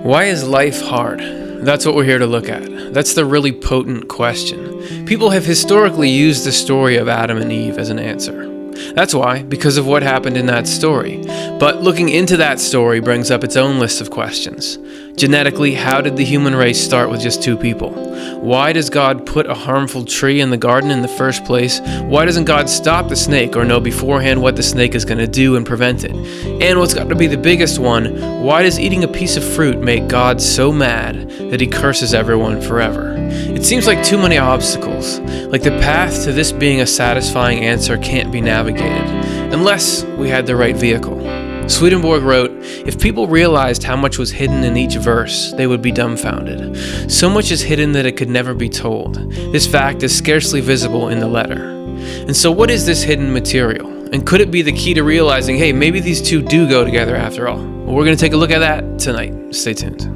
Why is life hard? That's what we're here to look at. That's the really potent question. People have historically used the story of Adam and Eve as an answer. That's why, because of what happened in that story. But looking into that story brings up its own list of questions. Genetically, how did the human race start with just two people? Why does God put a harmful tree in the garden in the first place? Why doesn't God stop the snake or know beforehand what the snake is going to do and prevent it? And what's got to be the biggest one, why does eating a piece of fruit make God so mad that he curses everyone forever? It seems like too many obstacles, like the path to this being a satisfying answer can't be navigated, unless we had the right vehicle. Swedenborg wrote, "If people realized how much was hidden in each verse, they would be dumbfounded. So much is hidden that it could never be told. This fact is scarcely visible in the letter." And so what is this hidden material? And could it be the key to realizing, hey, maybe these two do go together after all? Well, we're going to take a look at that tonight. Stay tuned.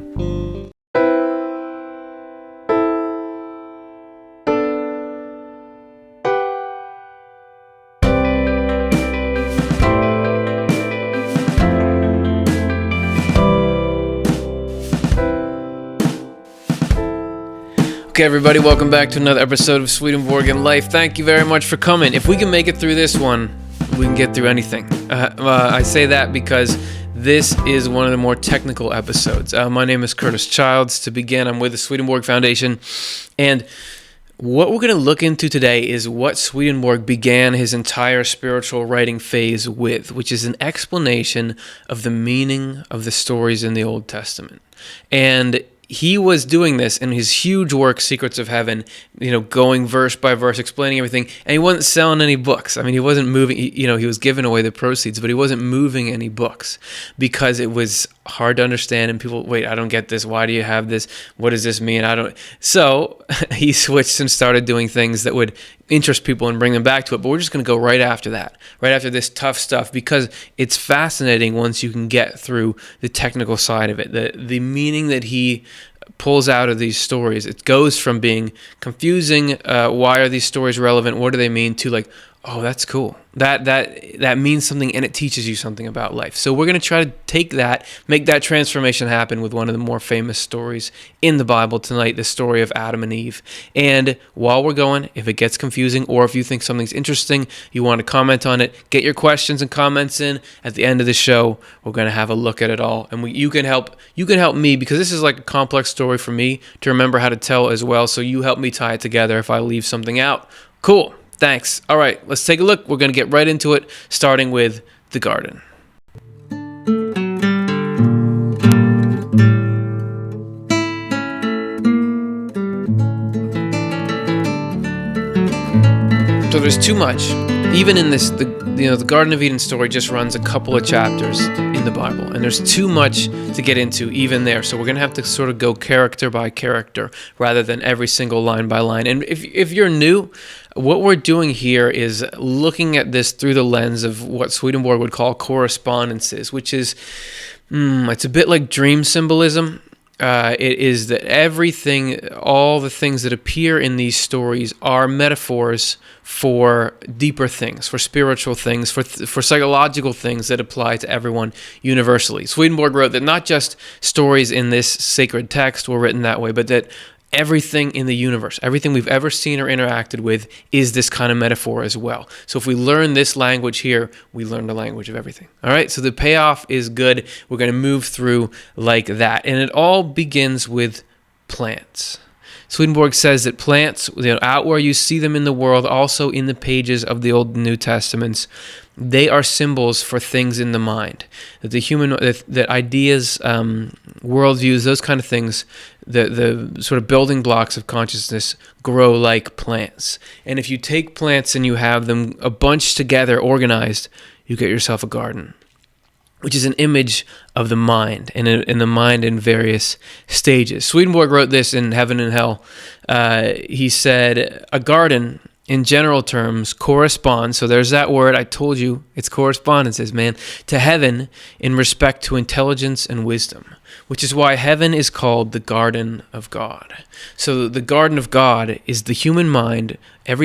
Okay, everybody, welcome back to another episode of Swedenborg and Life. Thank you very much for coming. If we can make it through this one, we can get through anything. I say that because this is one of the more technical episodes. My name is Curtis Childs. To begin, I'm with the Swedenborg Foundation, and what we're going to look into today is what Swedenborg began his entire spiritual writing phase with, which is an explanation of the meaning of the stories in the Old Testament. And he was doing this in his huge work, Secrets of Heaven, going verse by verse, explaining everything, and he wasn't selling any books. I mean, he wasn't moving, he was giving away the proceeds, but he wasn't moving any books because it was hard to understand, and people, wait, I don't get this, why do you have this, what does this mean, so he switched and started doing things that would interest people and bring them back to it, but we're just going to go right after that, right after this tough stuff, because it's fascinating once you can get through the technical side of it, the meaning that he pulls out of these stories. It goes from being confusing, why are these stories relevant, what do they mean, to like, oh, that's cool. That means something, and it teaches you something about life. So we're going to try to take that, make that transformation happen with one of the more famous stories in the Bible tonight, the story of Adam and Eve. And while we're going, if it gets confusing or if you think something's interesting, you want to comment on it, get your questions and comments in. At the end of the show, we're going to have a look at it all. And you can help me, because this is like a complex story for me to remember how to tell as well. So you help me tie it together if I leave something out. Cool. Thanks. All right, let's take a look. We're going to get right into it, starting with the garden. So there's too much. Even in this, the Garden of Eden story just runs a couple of chapters in the Bible, and there's too much to get into even there. So we're going to have to sort of go character by character rather than every single line by line. And if you're new, what we're doing here is looking at this through the lens of what Swedenborg would call correspondences, which is, it's a bit like dream symbolism. It is that everything, all the things that appear in these stories are metaphors for deeper things, for spiritual things, for psychological things that apply to everyone universally. Swedenborg wrote that not just stories in this sacred text were written that way, but that everything in the universe, everything we've ever seen or interacted with is this kind of metaphor as well. So if we learn this language here, we learn the language of everything. All right, so the payoff is good. We're going to move through like that. And it all begins with plants. Swedenborg says that plants, out where you see them in the world, also in the pages of the Old and New Testaments, they are symbols for things in the mind. That that ideas, worldviews, those kind of things, the sort of building blocks of consciousness grow like plants. And if you take plants and you have them a bunch together, organized, you get yourself a garden, which is an image of the mind, and in the mind in various stages. Swedenborg wrote this in Heaven and Hell. He said, a garden, in general terms, corresponds, so there's that word, I told you, it's correspondences, man, to heaven in respect to intelligence and wisdom, which is why heaven is called the garden of God. So the garden of God is the human mind,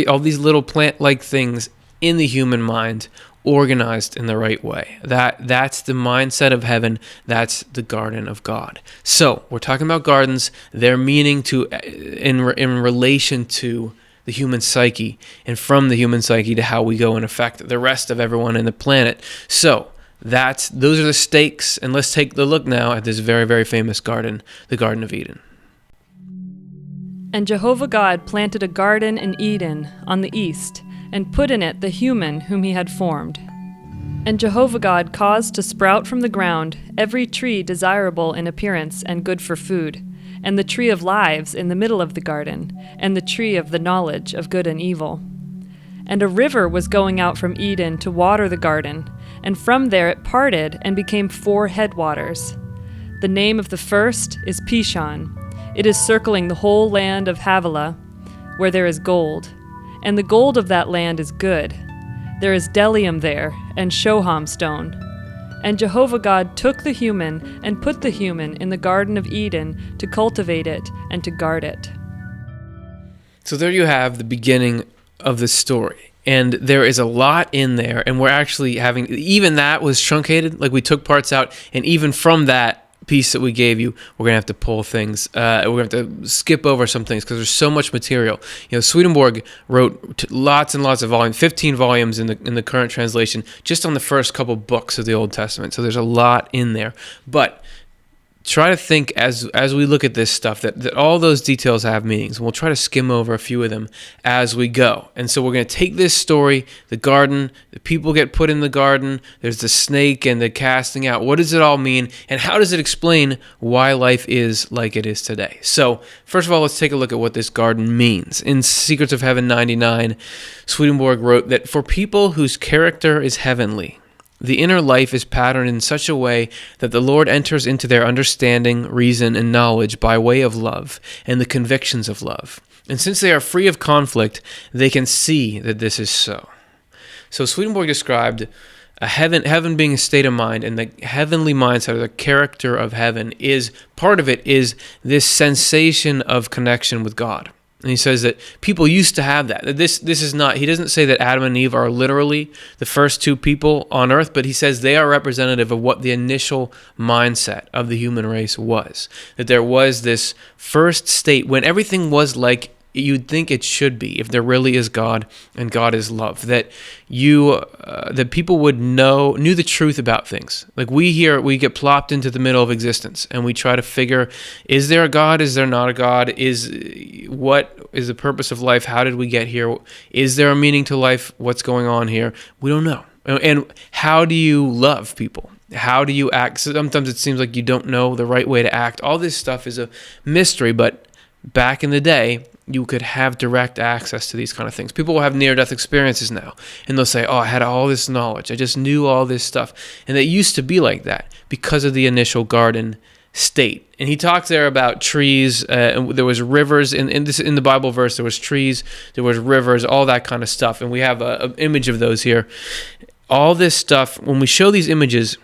all these little plant-like things in the human mind, organized in the right way. That's the mindset of heaven. That's the garden of God. So we're talking about gardens. Their meaning in relation to the human psyche, and from the human psyche to how we go and affect the rest of everyone in the planet. So those are the stakes, and let's take a look now at this very, very famous garden, the Garden of Eden. And Jehovah God planted a garden in Eden on the east, and put in it the human whom he had formed. And Jehovah God caused to sprout from the ground every tree desirable in appearance and good for food, and the tree of lives in the middle of the garden, and the tree of the knowledge of good and evil. And a river was going out from Eden to water the garden, and from there it parted and became 4 headwaters. The name of the first is Pishon. It is circling the whole land of Havilah, where there is gold. And the gold of that land is good. There is bdellium there, and shoham stone. And Jehovah God took the human and put the human in the Garden of Eden to cultivate it and to guard it. So there you have the beginning of the story. And there is a lot in there, and we're actually even that was truncated, like we took parts out, and even from that piece that we gave you, we're going to have to pull things, we're going to have to skip over some things because there's so much material. Swedenborg wrote lots and lots of volumes, 15 volumes in the current translation, just on the first couple books of the Old Testament. So there's a lot in there. But try to think as we look at this stuff that all those details have meanings, and we'll try to skim over a few of them as we go. And so we're going to take this story, the garden, the people get put in the garden, there's the snake and the casting out. What does it all mean, and how does it explain why life is like it is today? So first of all, let's take a look at what this garden means. In Secrets of Heaven 99, Swedenborg wrote that for people whose character is heavenly, the inner life is patterned in such a way that the Lord enters into their understanding, reason, and knowledge by way of love and the convictions of love. And since they are free of conflict, they can see that this is so. So Swedenborg described heaven being a state of mind, and the heavenly mindset, or the character of heaven, is part of it is this sensation of connection with God. And he says that people used to have that. This is not, he doesn't say that Adam and Eve are literally the first 2 people on earth, but he says they are representative of what the initial mindset of the human race was. That there was this first state when everything was like you'd think it should be, if there really is God and God is love. That that people would knew the truth about things. Like we get plopped into the middle of existence, and we try to figure: is there a God? Is there not a God? What is the purpose of life? How did we get here? Is there a meaning to life? What's going on here? We don't know. And how do you love people? How do you act? Sometimes it seems like you don't know the right way to act. All this stuff is a mystery, but back in the day, you could have direct access to these kind of things. People will have near-death experiences now, and they'll say, I had all this knowledge. I just knew all this stuff. And it used to be like that because of the initial garden state. And he talks there about trees. And there was rivers. In the Bible verse, there was trees, there was rivers, all that kind of stuff. And we have an image of those here. All this stuff, when we show these images,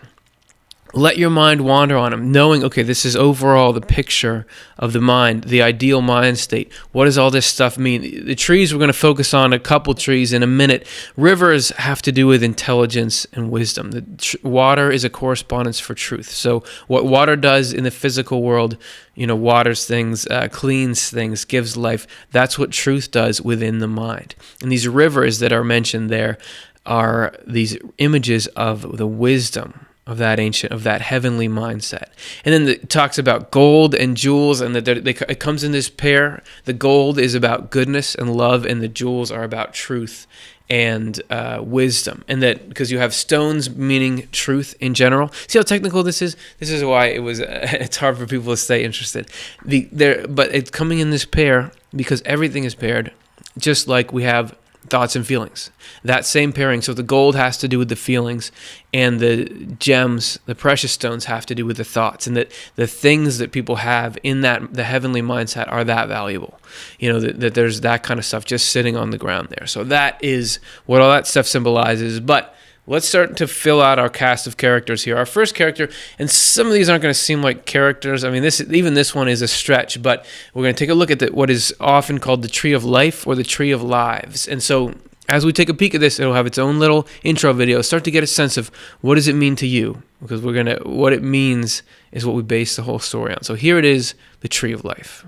let your mind wander on them, knowing, okay, this is overall the picture of the mind, the ideal mind state. What does all this stuff mean? The trees, we're going to focus on a couple trees in a minute. Rivers have to do with intelligence and wisdom. Water is a correspondence for truth. So what water does in the physical world, waters things, cleans things, gives life. That's what truth does within the mind. And these rivers that are mentioned there are these images of the wisdom of that heavenly mindset. And then it talks about gold and jewels, and that it comes in this pair. The gold is about goodness and love, and the jewels are about truth and wisdom. And that because you have stones meaning truth in general. See how technical this is? This is why it's hard for people to stay interested. But it's coming in this pair because everything is paired, just like we have thoughts and feelings. That same pairing. So the gold has to do with the feelings, and the gems, the precious stones, have to do with the thoughts. And that the things that people have in the heavenly mindset are that valuable. That there's that kind of stuff just sitting on the ground there. So that is what all that stuff symbolizes. But let's start to fill out our cast of characters here. Our first character, and some of these aren't going to seem like characters. I mean, even this one is a stretch, but we're going to take a look at what is often called the tree of life or the tree of lives. And so As we take a peek at this, it'll have its own little intro video. Start to get a sense of what does it mean to you, because what it means is what we base the whole story on. So here it is, the tree of life.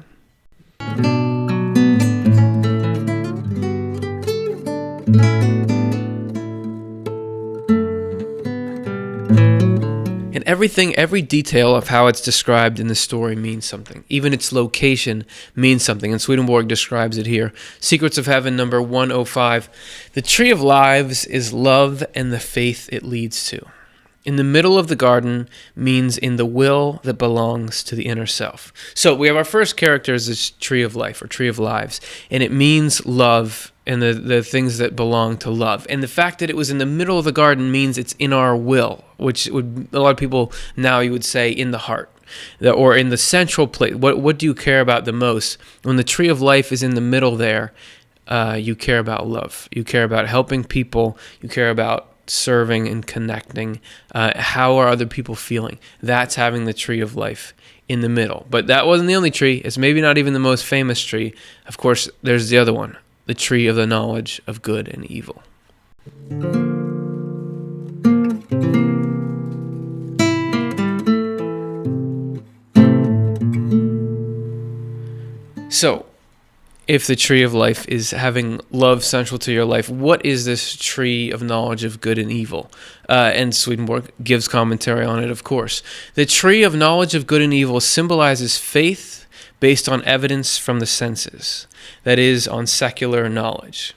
And every detail of how it's described in the story means something. Even its location means something, and Swedenborg describes it here. Secrets of Heaven, number 105. The tree of lives is love and the faith it leads to. In the middle of the garden means in the will that belongs to the inner self. So we have our first character as this tree of life, or tree of lives, and it means love and the things that belong to love. And the fact that it was in the middle of the garden means it's in our will, which would, a lot of people now you would say in the heart, or in the central place. What do you care about the most? When the tree of life is in the middle there, you care about love. You care about helping people. You care about serving and connecting. How are other people feeling? That's having the tree of life in the middle. But that wasn't the only tree. It's maybe not even the most famous tree. Of course, there's the other one, the tree of the knowledge of good and evil. So, if the tree of life is having love central to your life, what is this tree of knowledge of good and evil? And Swedenborg gives commentary on it, of course. The tree of knowledge of good and evil symbolizes faith based on evidence from the senses, that is, on secular knowledge.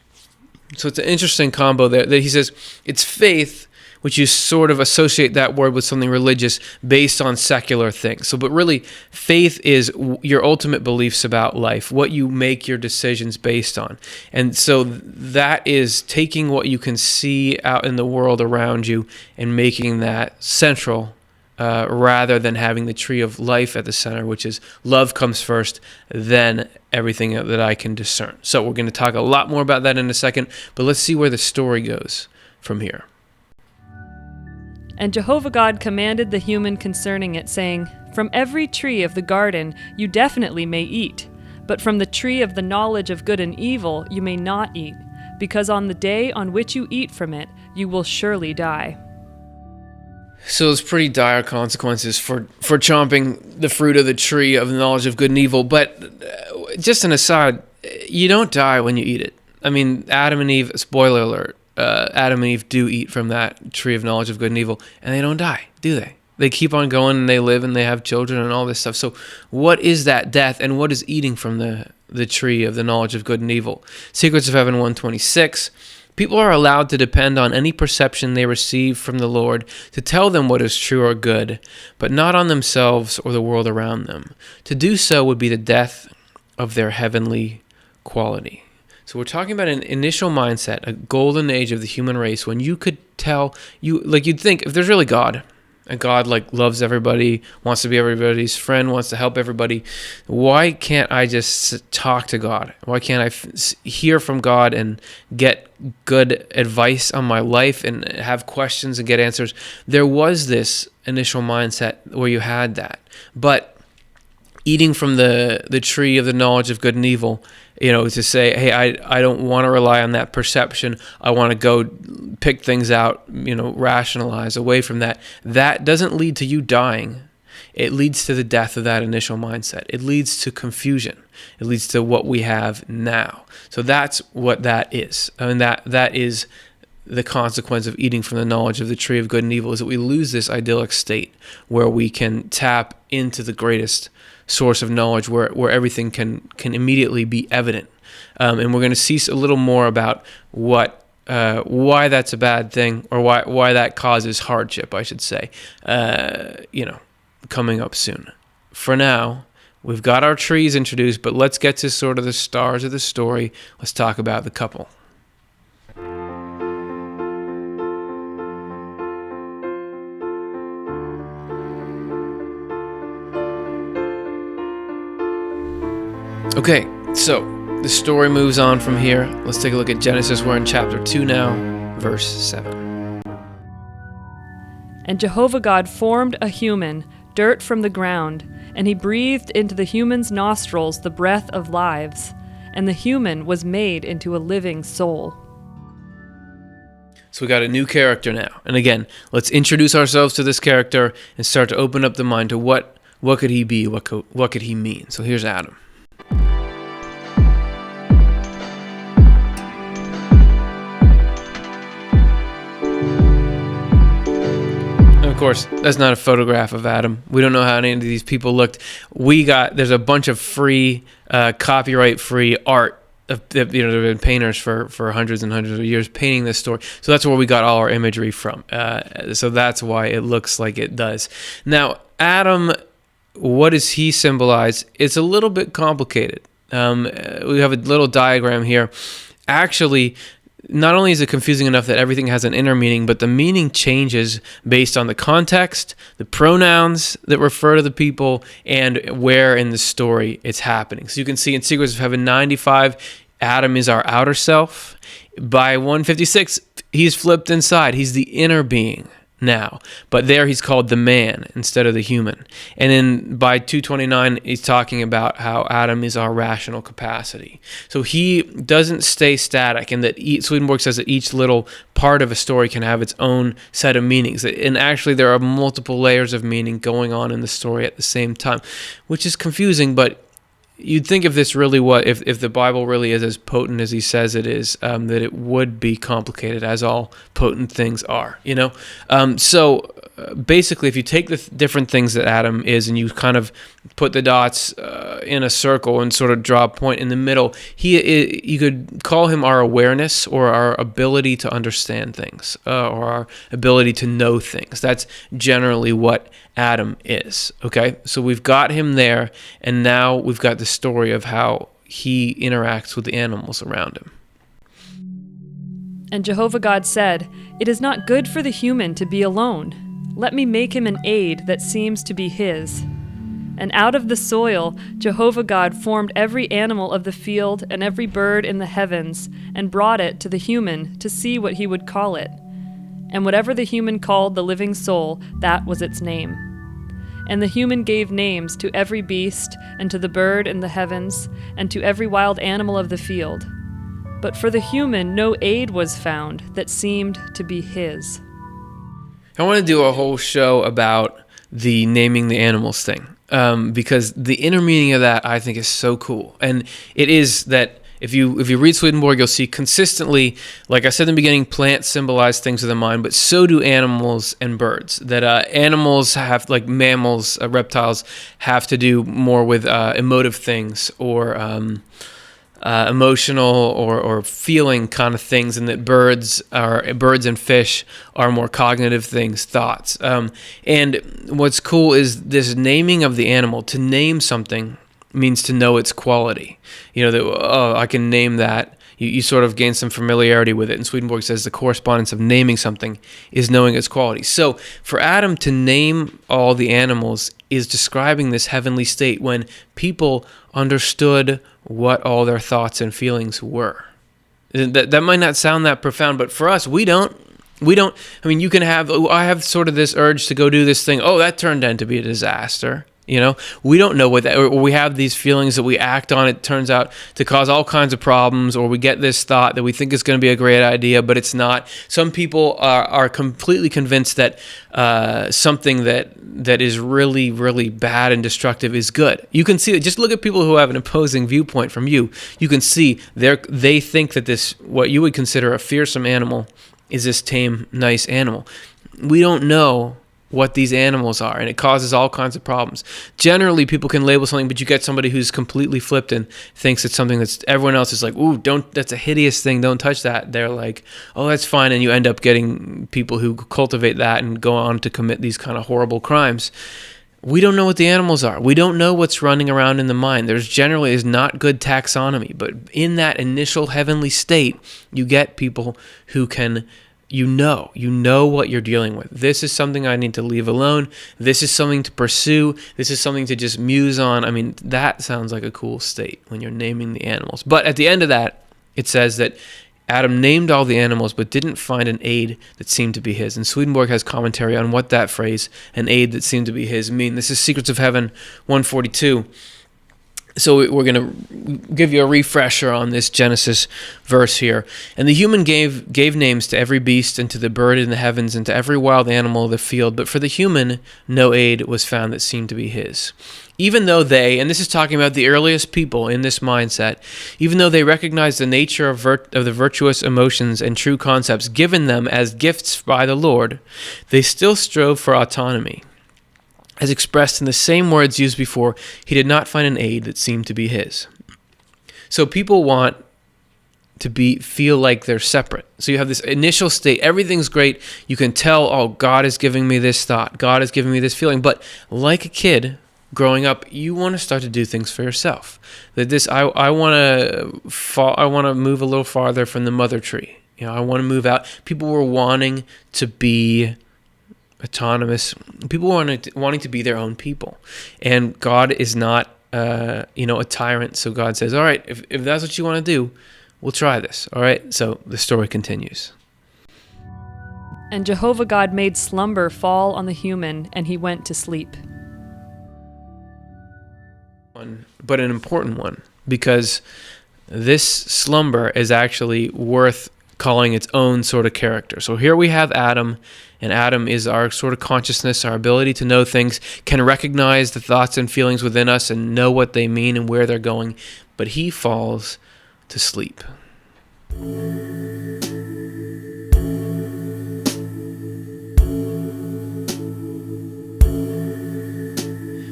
So it's an interesting combo there, that he says it's faith, which you sort of associate that word with something religious based on secular things. So, but really, faith is your ultimate beliefs about life, what you make your decisions based on. And so that is taking what you can see out in the world around you and making that central, rather than having the tree of life at the center, which is love comes first, then everything that I can discern. So we're going to talk a lot more about that in a second, but let's see where the story goes from here. And Jehovah God commanded the human concerning it, saying, From every tree of the garden you definitely may eat, but from the tree of the knowledge of good and evil you may not eat, because on the day on which you eat from it you will surely die. So there's pretty dire consequences for chomping the fruit of the tree of the knowledge of good and evil. But just an aside, you don't die when you eat it. I mean, Adam and Eve, spoiler alert, Adam and Eve do eat from that tree of knowledge of good and evil, and they don't die, do they? They keep on going, and they live, and they have children, and all this stuff. So what is that death, and what is eating from the tree of the knowledge of good and evil? Secrets of Heaven 126. People are allowed to depend on any perception they receive from the Lord to tell them what is true or good, but not on themselves or the world around them. To do so would be the death of their heavenly quality. So we're talking about an initial mindset, a golden age of the human race, when you could tell, you'd think, if there's really God, and God loves everybody, wants to be everybody's friend, wants to help everybody, why can't I just talk to God? Why can't I hear from God and get good advice on my life and have questions and get answers? There was this initial mindset where you had that. But eating from the tree of the knowledge of good and evil, to say, hey, I don't want to rely on that perception. I want to go pick things out, rationalize away from that. That doesn't lead to you dying. It leads to the death of that initial mindset. It leads to confusion. It leads to what we have now. So that's what that is. I mean, that is the consequence of eating from the knowledge of the tree of good and evil, is that we lose this idyllic state where we can tap into the greatest source of knowledge, where everything can immediately be evident. And we're going to see a little more about why that's a bad thing, or why that causes hardship, I should say, coming up soon. For now, we've got our trees introduced, but let's get to sort of the stars of the story. Let's talk about the couple. Okay, so the story moves on from here. Let's take a look at Genesis. We're in chapter 2 now, verse 7. And Jehovah God formed a human, dirt from the ground, and he breathed into the human's nostrils the breath of lives, and the human was made into a living soul. So we got a new character now. And again, let's introduce ourselves to this character and start to open up the mind to what could he be, what could he mean. So here's Adam. Of course, that's not a photograph of Adam. We don't know how any of these people looked. There's a bunch of free, copyright-free art. There have been painters for hundreds and hundreds of years painting this story. So that's where we got all our imagery from. So that's why it looks like it does. Now, Adam, what does he symbolize? It's a little bit complicated. We have a little diagram here. Actually, not only is it confusing enough that everything has an inner meaning, but the meaning changes based on the context, the pronouns that refer to the people, and where in the story it's happening. So you can see in Secrets of Heaven 95, Adam is our outer self. By 156, he's flipped inside. He's the inner being now. But there he's called the man instead of the human. And then by 229, he's talking about how Adam is our rational capacity. So he doesn't stay static, and that Swedenborg says that each little part of a story can have its own set of meanings. And actually there are multiple layers of meaning going on in the story at the same time, which is confusing, but you'd think if this really if the Bible really is as potent as he says it is, that it would be complicated, as all potent things are, So basically, if you take the different things that Adam is and you kind of put the dots in a circle and sort of draw a point in the middle, you could call him our awareness, or our ability to understand things, or our ability to know things. That's generally what Adam is. Okay, so we've got him there, and now we've got the story of how he interacts with the animals around him. And Jehovah God said, "It is not good for the human to be alone. Let me make him an aid that seems to be his." And out of the soil Jehovah God formed every animal of the field and every bird in the heavens, and brought it to the human to see what he would call it. And whatever the human called the living soul, that was its name. And the human gave names to every beast, and to the bird in the heavens, and to every wild animal of the field. But for the human no aid was found that seemed to be his. I want to do a whole show about the naming the animals thing, because the inner meaning of that I think is so cool. And it is that if you read Swedenborg, you'll see consistently, like I said in the beginning, plants symbolize things of the mind, but so do animals and birds. That animals have, like mammals, reptiles, have to do more with emotive things, or emotional or feeling kind of things, and that birds and fish are more cognitive things, thoughts. And what's cool is this naming of the animal. To name something means to know its quality. I can name that. You sort of gain some familiarity with it. And Swedenborg says the correspondence of naming something is knowing its quality. So for Adam to name all the animals is describing this heavenly state when people understood what all their thoughts and feelings were. That might not sound that profound, but for us, we don't. I mean, I have sort of this urge to go do this thing. Oh, that turned out to be a disaster. We don't know what that, or we have these feelings that we act on. It turns out to cause all kinds of problems, or we get this thought that we think is going to be a great idea, but it's not. Some people are completely convinced that something that is really, really bad and destructive is good. You can see that. Just look at people who have an opposing viewpoint from you. You can see they think that this, what you would consider a fearsome animal, is this tame, nice animal. We don't know what these animals are, and it causes all kinds of problems. Generally, people can label something, but you get somebody who's completely flipped and thinks it's something that's, everyone else is like, ooh, that's a hideous thing, don't touch that. They're like, oh, that's fine, and you end up getting people who cultivate that and go on to commit these kind of horrible crimes. We don't know what the animals are. We don't know what's running around in the mind. There's generally is not good taxonomy, but in that initial heavenly state, you get people who can you know what you're dealing with. This is something I need to leave alone. This is something to pursue. This is something to just muse on. I mean, that sounds like a cool state when you're naming the animals. But at the end of that, it says that Adam named all the animals but didn't find an aid that seemed to be his. And Swedenborg has commentary on what that phrase, an aid that seemed to be his, mean. This is Secrets of Heaven 142. So we're going to give you a refresher on this Genesis verse here. And the human gave names to every beast and to the bird in the heavens and to every wild animal of the field. But for the human, no aid was found that seemed to be his. Even though they, and this is talking about the earliest people in this mindset, even though they recognized the nature of the virtuous emotions and true concepts given them as gifts by the Lord, they still strove for autonomy. As expressed in the same words used before, he did not find an aid that seemed to be his. So people want to feel like they're separate. So you have this initial state, everything's great. You can tell, oh, God is giving me this thought. God is giving me this feeling. But like a kid growing up, you want to start to do things for yourself. I want to move a little farther from the mother tree. I want to move out. People were wanting to be autonomous. People wanting to be their own people, and God is not a tyrant. So God says, all right, if that's what you want to do, we'll try this. All right, so the story continues. And Jehovah God made slumber fall on the human, and he went to sleep. But an important one, because this slumber is actually worth calling its own sort of character. So here we have Adam, and Adam is our sort of consciousness, our ability to know things, can recognize the thoughts and feelings within us and know what they mean and where they're going, but he falls to sleep.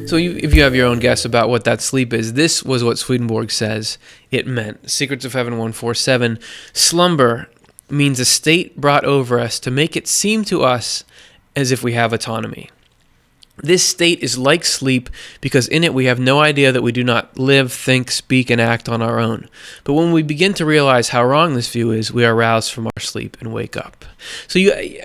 So if you have your own guess about what that sleep is, this was what Swedenborg says it meant. Secrets of Heaven 147. Slumber means a state brought over us to make it seem to us as if we have autonomy. This state is like sleep because in it we have no idea that we do not live, think, speak, and act on our own. But when we begin to realize how wrong this view is, we are roused from our sleep and wake up. So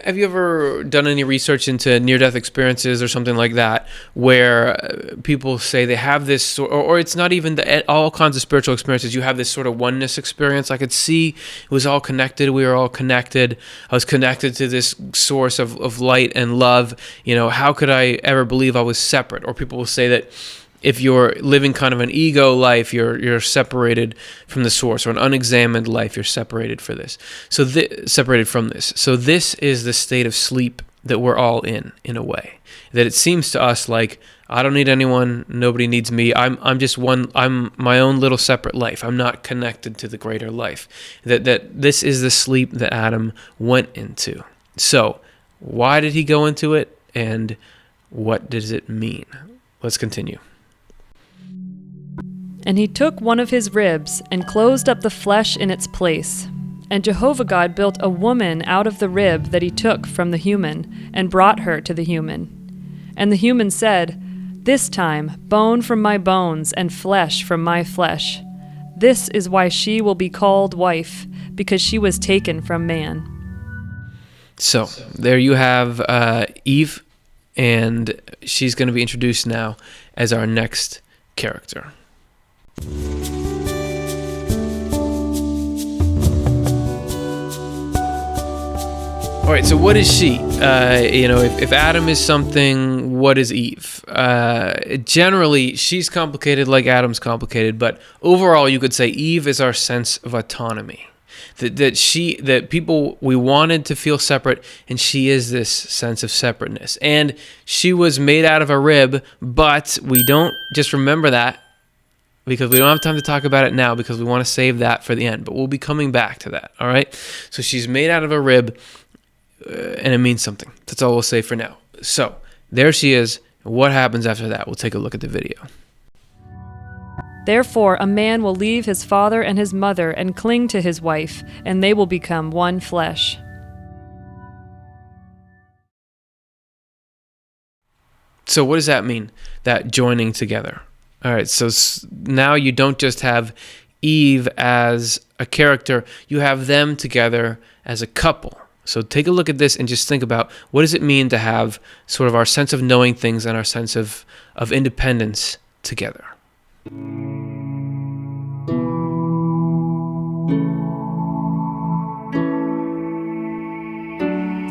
have you ever done any research into near-death experiences or something like that, where people say they have this, or it's not even all kinds of spiritual experiences, you have this sort of oneness experience. I could see it was all connected. We were all connected. I was connected to this source of light and love. How could I ever believe I was separate? Or people will say that if you're living kind of an ego life, you're separated from the source, or an unexamined life, you're separated for this. Separated from this. So this is the state of sleep that we're all in a way. That it seems to us like I don't need anyone, nobody needs me. I'm just one. I'm my own little separate life. I'm not connected to the greater life. That this is the sleep that Adam went into. So why did he go into it, and what does it mean? Let's continue. And he took one of his ribs and closed up the flesh in its place. And Jehovah God built a woman out of the rib that he took from the human, and brought her to the human. And the human said, "This time, bone from my bones and flesh from my flesh. This is why she will be called wife, because she was taken from man." So there you have Eve, and she's going to be introduced now as our next character. All right, so what is she? If Adam is something, what is Eve? Generally, she's complicated like Adam's complicated, but overall, you could say Eve is our sense of autonomy. That people, we wanted to feel separate, and she is this sense of separateness. And she was made out of a rib, but we don't just remember that, because we don't have time to talk about it now, because we want to save that for the end. But we'll be coming back to that, all right? So she's made out of a rib, and it means something. That's all we'll say for now. So there she is. What happens after that? We'll take a look at the video. Therefore a man will leave his father and his mother and cling to his wife, and they will become one flesh. So what does that mean, that joining together? All right, so now you don't just have Eve as a character, you have them together as a couple. So take a look at this and just think about, what does it mean to have sort of our sense of knowing things and our sense of independence together?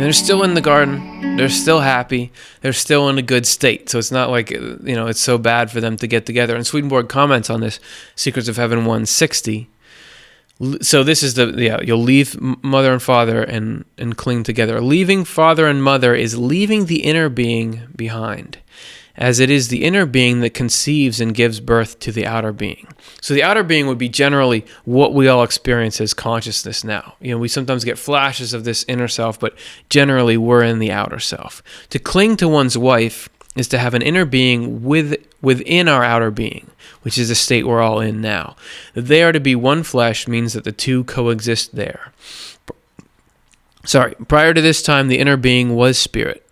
they're still in the garden. They're still happy. They're still in a good state. So it's not like, it's so bad for them to get together. And Swedenborg comments on this, Secrets of Heaven 160. So this is you'll leave mother and father and cling together. Leaving father and mother is leaving the inner being behind, as it is the inner being that conceives and gives birth to the outer being. So the outer being would be generally what we all experience as consciousness now. We sometimes get flashes of this inner self, but generally we're in the outer self. To cling to one's wife is to have an inner being within our outer being, which is the state we're all in now. That they are to be one flesh means that the two coexist there. Prior to this time, the inner being was spirit,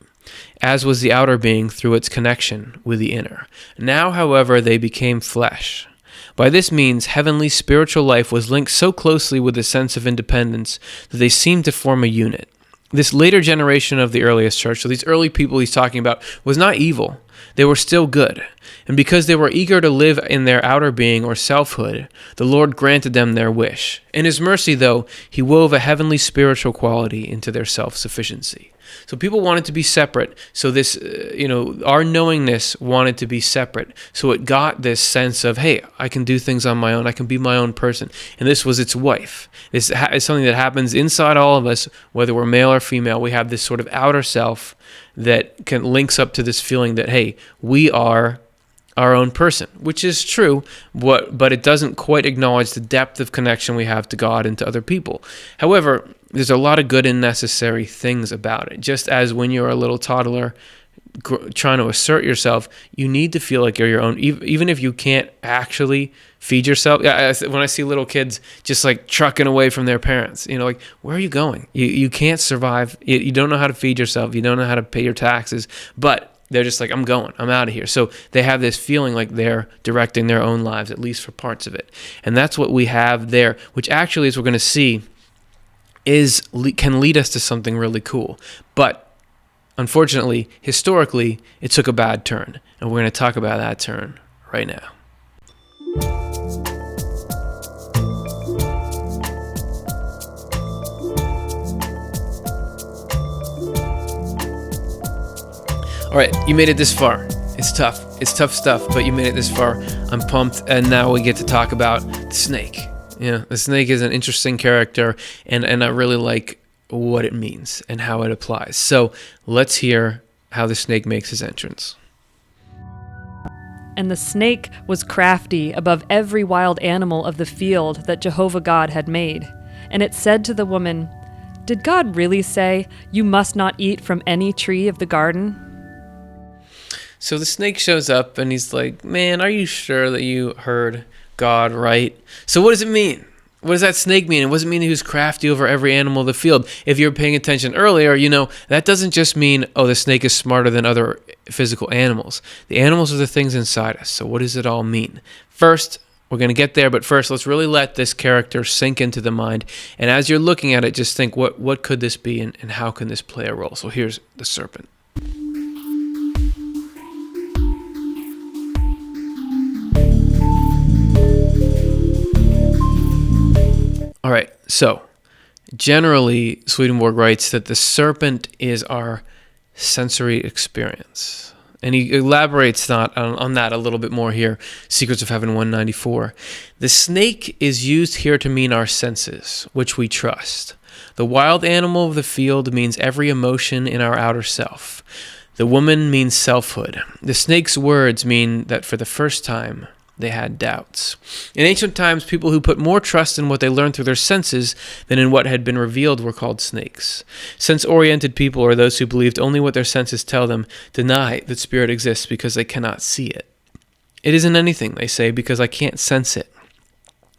as was the outer being through its connection with the inner. Now, however, they became flesh. By this means, heavenly spiritual life was linked so closely with the sense of independence that they seemed to form a unit. This later generation of the earliest church, so these early people he's talking about, was not evil. They were still good. And because they were eager to live in their outer being or selfhood, the Lord granted them their wish. In his mercy, though, he wove a heavenly spiritual quality into their self-sufficiency. So people wanted to be separate. So this, our knowingness wanted to be separate. So it got this sense of, hey, I can do things on my own. I can be my own person. And this was its wife. This is something that happens inside all of us, whether we're male or female. We have this sort of outer self that links up to this feeling that, hey, we are our own person, which is true, but it doesn't quite acknowledge the depth of connection we have to God and to other people. However, there's a lot of good and necessary things about it. Just as when you're a little toddler trying to assert yourself, you need to feel like you're your own, even if you can't actually feed yourself. When I see little kids just like trucking away from their parents, like, where are you going? You can't survive. You don't know how to feed yourself. You don't know how to pay your taxes, but they're just like, I'm going, I'm out of here. So they have this feeling like they're directing their own lives, at least for parts of it. And that's what we have there, which actually, as we're going to see, can lead us to something really cool. But unfortunately, historically, it took a bad turn. And we're going to talk about that turn right now. All right, you made it this far. It's tough. It's tough stuff, but you made it this far. I'm pumped, and now we get to talk about the snake. The snake is an interesting character, and I really like what it means and how it applies. So let's hear how the snake makes his entrance. And the snake was crafty above every wild animal of the field that Jehovah God had made. And it said to the woman, "Did God really say, 'You must not eat from any tree of the garden'?" So the snake shows up and he's like, man, are you sure that you heard God right? So what does it mean? What does that snake mean? And what does it mean he was crafty over every animal of the field? If you were paying attention earlier, that doesn't just mean, the snake is smarter than other physical animals. The animals are the things inside us. So what does it all mean? First, we're going to get there, but first, let's really let this character sink into the mind. And as you're looking at it, just think, what could this be and how can this play a role? So here's the serpent. All right, so generally, Swedenborg writes that the serpent is our sensory experience. And he elaborates on that a little bit more here, Secrets of Heaven 194. The snake is used here to mean our senses, which we trust. The wild animal of the field means every emotion in our outer self. The woman means selfhood. The snake's words mean that for the first time, they had doubts. In ancient times, people who put more trust in what they learned through their senses than in what had been revealed were called snakes. Sense-oriented people, or those who believed only what their senses tell them, deny that spirit exists because they cannot see it. It isn't anything, they say, because I can't sense it.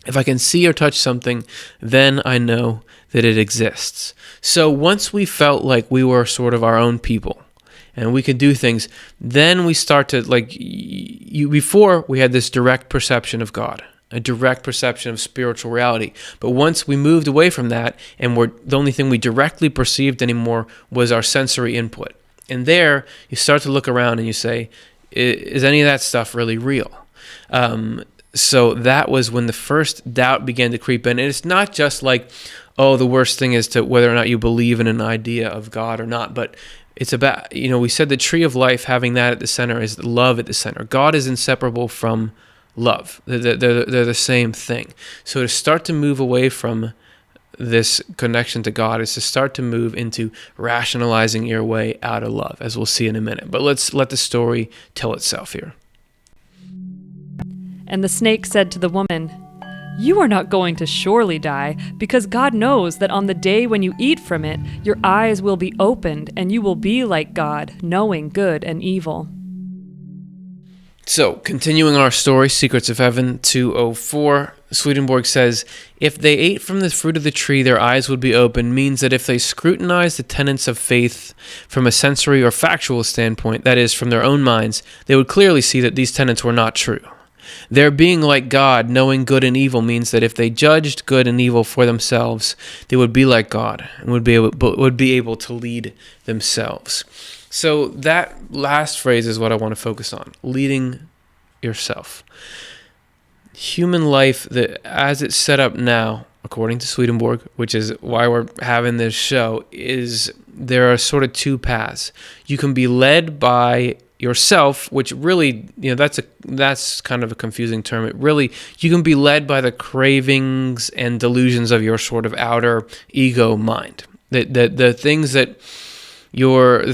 If I can see or touch something, then I know that it exists. So once we felt like we were sort of our own people, and we could do things, then we start to, before we had this direct perception of God, a direct perception of spiritual reality. But once we moved away from that, and the only thing we directly perceived anymore was our sensory input. And there, you start to look around and you say, is any of that stuff really real? So that was when the first doubt began to creep in. And it's not just like, oh, the worst thing is to whether or not you believe in an idea of God or not, but it's about, we said the tree of life, having that at the center is love at the center. God is inseparable from love. They're the same thing. So to start to move away from this connection to God is to start to move into rationalizing your way out of love, as we'll see in a minute. But let's let the story tell itself here. And the snake said to the woman, "You are not going to surely die, because God knows that on the day when you eat from it, your eyes will be opened, and you will be like God, knowing good and evil." So, continuing our story, Secrets of Heaven 204, Swedenborg says, if they ate from the fruit of the tree, their eyes would be open, means that if they scrutinized the tenets of faith from a sensory or factual standpoint, that is, from their own minds, they would clearly see that these tenets were not true. Their being like God, knowing good and evil, means that if they judged good and evil for themselves, they would be like God and would be able to lead themselves. So that last phrase is what I want to focus on, leading yourself. Human life, as it's set up now, according to Swedenborg, which is why we're having this show, is there are sort of two paths. You can be led by yourself, which really, that's kind of a confusing term. You can be led by the cravings and delusions of your sort of outer ego mind. The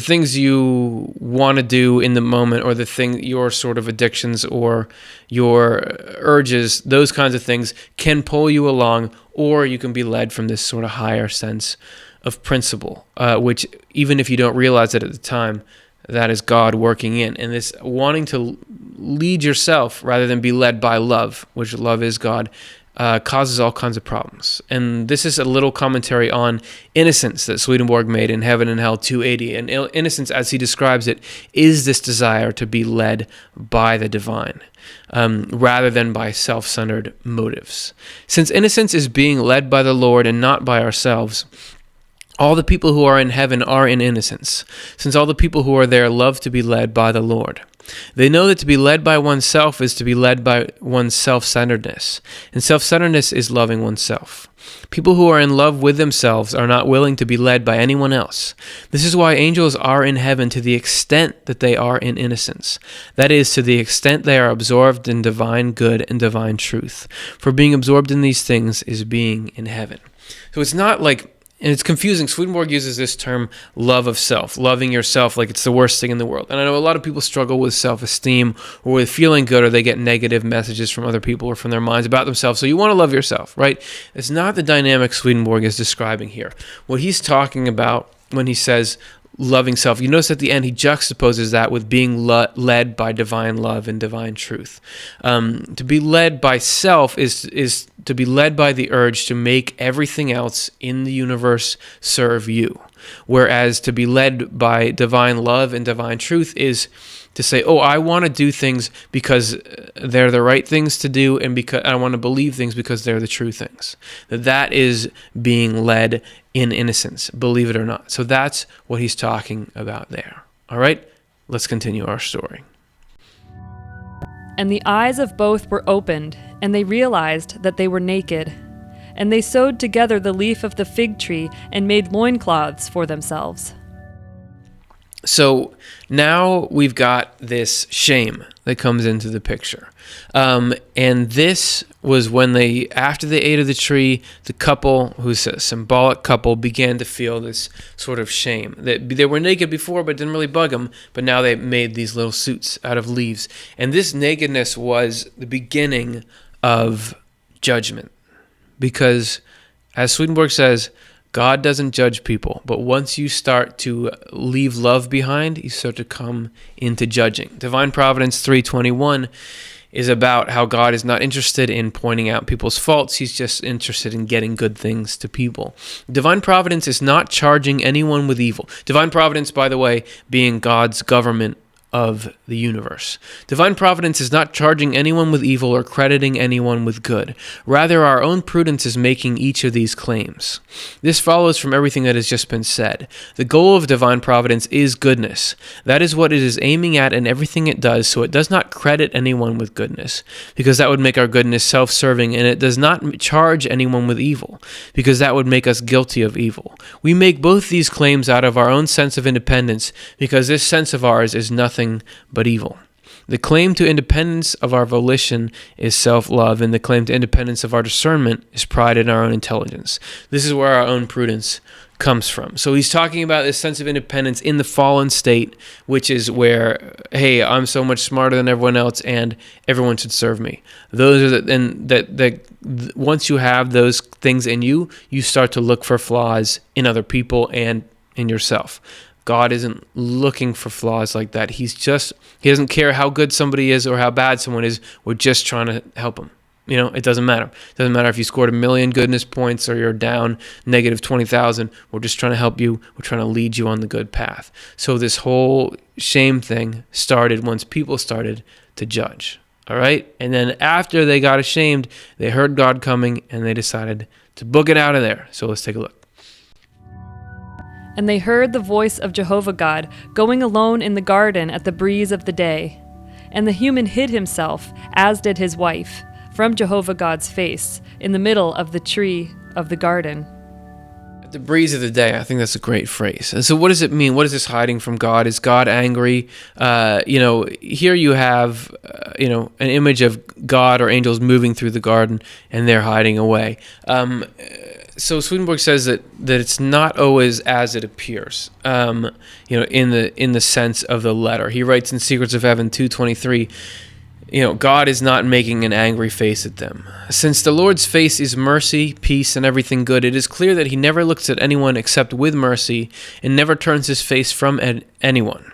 things you want to do in the moment, or your sort of addictions or your urges, those kinds of things can pull you along, or you can be led from this sort of higher sense of principle, which even if you don't realize it at the time, that is God working in. And this wanting to lead yourself rather than be led by love, which love is God, causes all kinds of problems. And this is a little commentary on Innocence that Swedenborg made in Heaven and Hell 280. And Innocence, as he describes it, is this desire to be led by the divine, rather than by self-centered motives. Since Innocence is being led by the Lord and not by ourselves, all the people who are in heaven are in innocence, since all the people who are there love to be led by the Lord. They know that to be led by oneself is to be led by one's self-centeredness, and self-centeredness is loving oneself. People who are in love with themselves are not willing to be led by anyone else. This is why angels are in heaven to the extent that they are in innocence. That is, to the extent they are absorbed in divine good and divine truth. For being absorbed in these things is being in heaven. So it's not like, and it's confusing. Swedenborg uses this term, love of self, loving yourself like it's the worst thing in the world. And I know a lot of people struggle with self-esteem or with feeling good, or they get negative messages from other people or from their minds about themselves. So you want to love yourself, right? It's not the dynamic Swedenborg is describing here. What he's talking about when he says loving self, you notice at the end he juxtaposes that with being led by divine love and divine truth. To be led by self is to be led by the urge to make everything else in the universe serve you. Whereas to be led by divine love and divine truth is to say, oh, I want to do things because they're the right things to do, and because I want to believe things because they're the true things. That is being led in innocence, believe it or not. So that's what he's talking about there. All right, let's continue our story. And the eyes of both were opened, and they realized that they were naked. And they sewed together the leaf of the fig tree and made loincloths for themselves. So now we've got this shame that comes into the picture. And this was when after they ate of the tree, the couple, who's a symbolic couple, began to feel this sort of shame. They were naked before, but it didn't really bug them. But now they made these little suits out of leaves. And this nakedness was the beginning of judgment. Because, as Swedenborg says, God doesn't judge people, but once you start to leave love behind, you start to come into judging. Divine Providence 3:21 is about how God is not interested in pointing out people's faults. He's just interested in getting good things to people. Divine Providence is not charging anyone with evil. Divine Providence, by the way, being God's government of the universe. Divine providence is not charging anyone with evil or crediting anyone with good. Rather, our own prudence is making each of these claims. This follows from everything that has just been said. The goal of divine providence is goodness. That is what it is aiming at in everything it does, so it does not credit anyone with goodness, because that would make our goodness self-serving, and it does not charge anyone with evil, because that would make us guilty of evil. We make both these claims out of our own sense of independence, because this sense of ours is nothing but evil. The claim to independence of our volition is self-love, and the claim to independence of our discernment is pride in our own intelligence. This is where our own prudence comes from. So he's talking about this sense of independence in the fallen state, which is where, hey, I'm so much smarter than everyone else, and everyone should serve me. Those are once you have those things in you, you start to look for flaws in other people and in yourself. God isn't looking for flaws like that. He doesn't care how good somebody is or how bad someone is. We're just trying to help them. It doesn't matter. It doesn't matter if you scored 1 million goodness points or you're down negative 20,000. We're just trying to help you. We're trying to lead you on the good path. So this whole shame thing started once people started to judge. All right? And then after they got ashamed, they heard God coming and they decided to book it out of there. So let's take a look. And they heard the voice of Jehovah God going alone in the garden at the breeze of the day. And the human hid himself, as did his wife, from Jehovah God's face, in the middle of the tree of the garden. At the breeze of the day, I think that's a great phrase. And so what does it mean? What is this hiding from God? Is God angry? Here you have, an image of God or angels moving through the garden, and they're hiding away. So Swedenborg says that it's not always as it appears, in the sense of the letter. He writes in Secrets of Heaven 2:23, God is not making an angry face at them. Since the Lord's face is mercy, peace, and everything good, it is clear that he never looks at anyone except with mercy and never turns his face from anyone.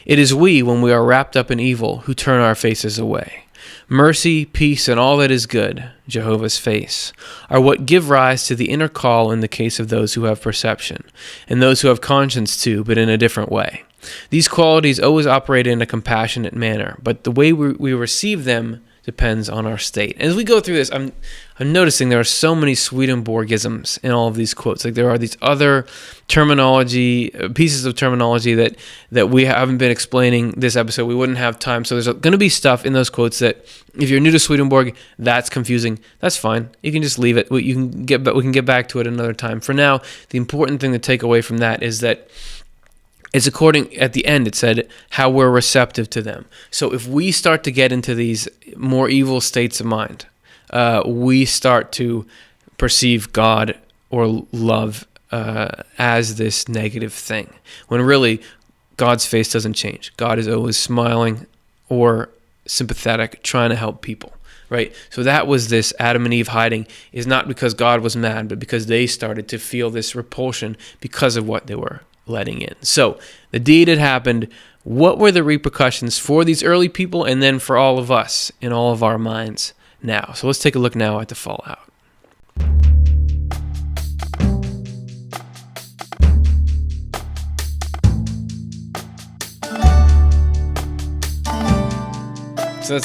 It is we, when we are wrapped up in evil, who turn our faces away. Mercy, peace, and all that is good, Jehovah's face, are what give rise to the inner call in the case of those who have perception, and those who have conscience too, but in a different way. These qualities always operate in a compassionate manner, but the way we receive them depends on our state. As we go through this, I'm noticing there are so many Swedenborgisms in all of these quotes. Like there are these other pieces of terminology that we haven't been explaining this episode. We wouldn't have time. So there's going to be stuff in those quotes that if you're new to Swedenborg, that's confusing. That's fine. You can just leave it. We can get back to it another time. For now, the important thing to take away from that is that it's at the end, it said how we're receptive to them. So if we start to get into these more evil states of mind, we start to perceive God or love as this negative thing, when really God's face doesn't change. God is always smiling or sympathetic, trying to help people. Right? So that was this Adam and Eve hiding, is not because God was mad, but because they started to feel this repulsion because of what they were letting in. So the deed had happened. What were the repercussions for these early people and then for all of us in all of our minds now? So let's take a look now at the fallout. So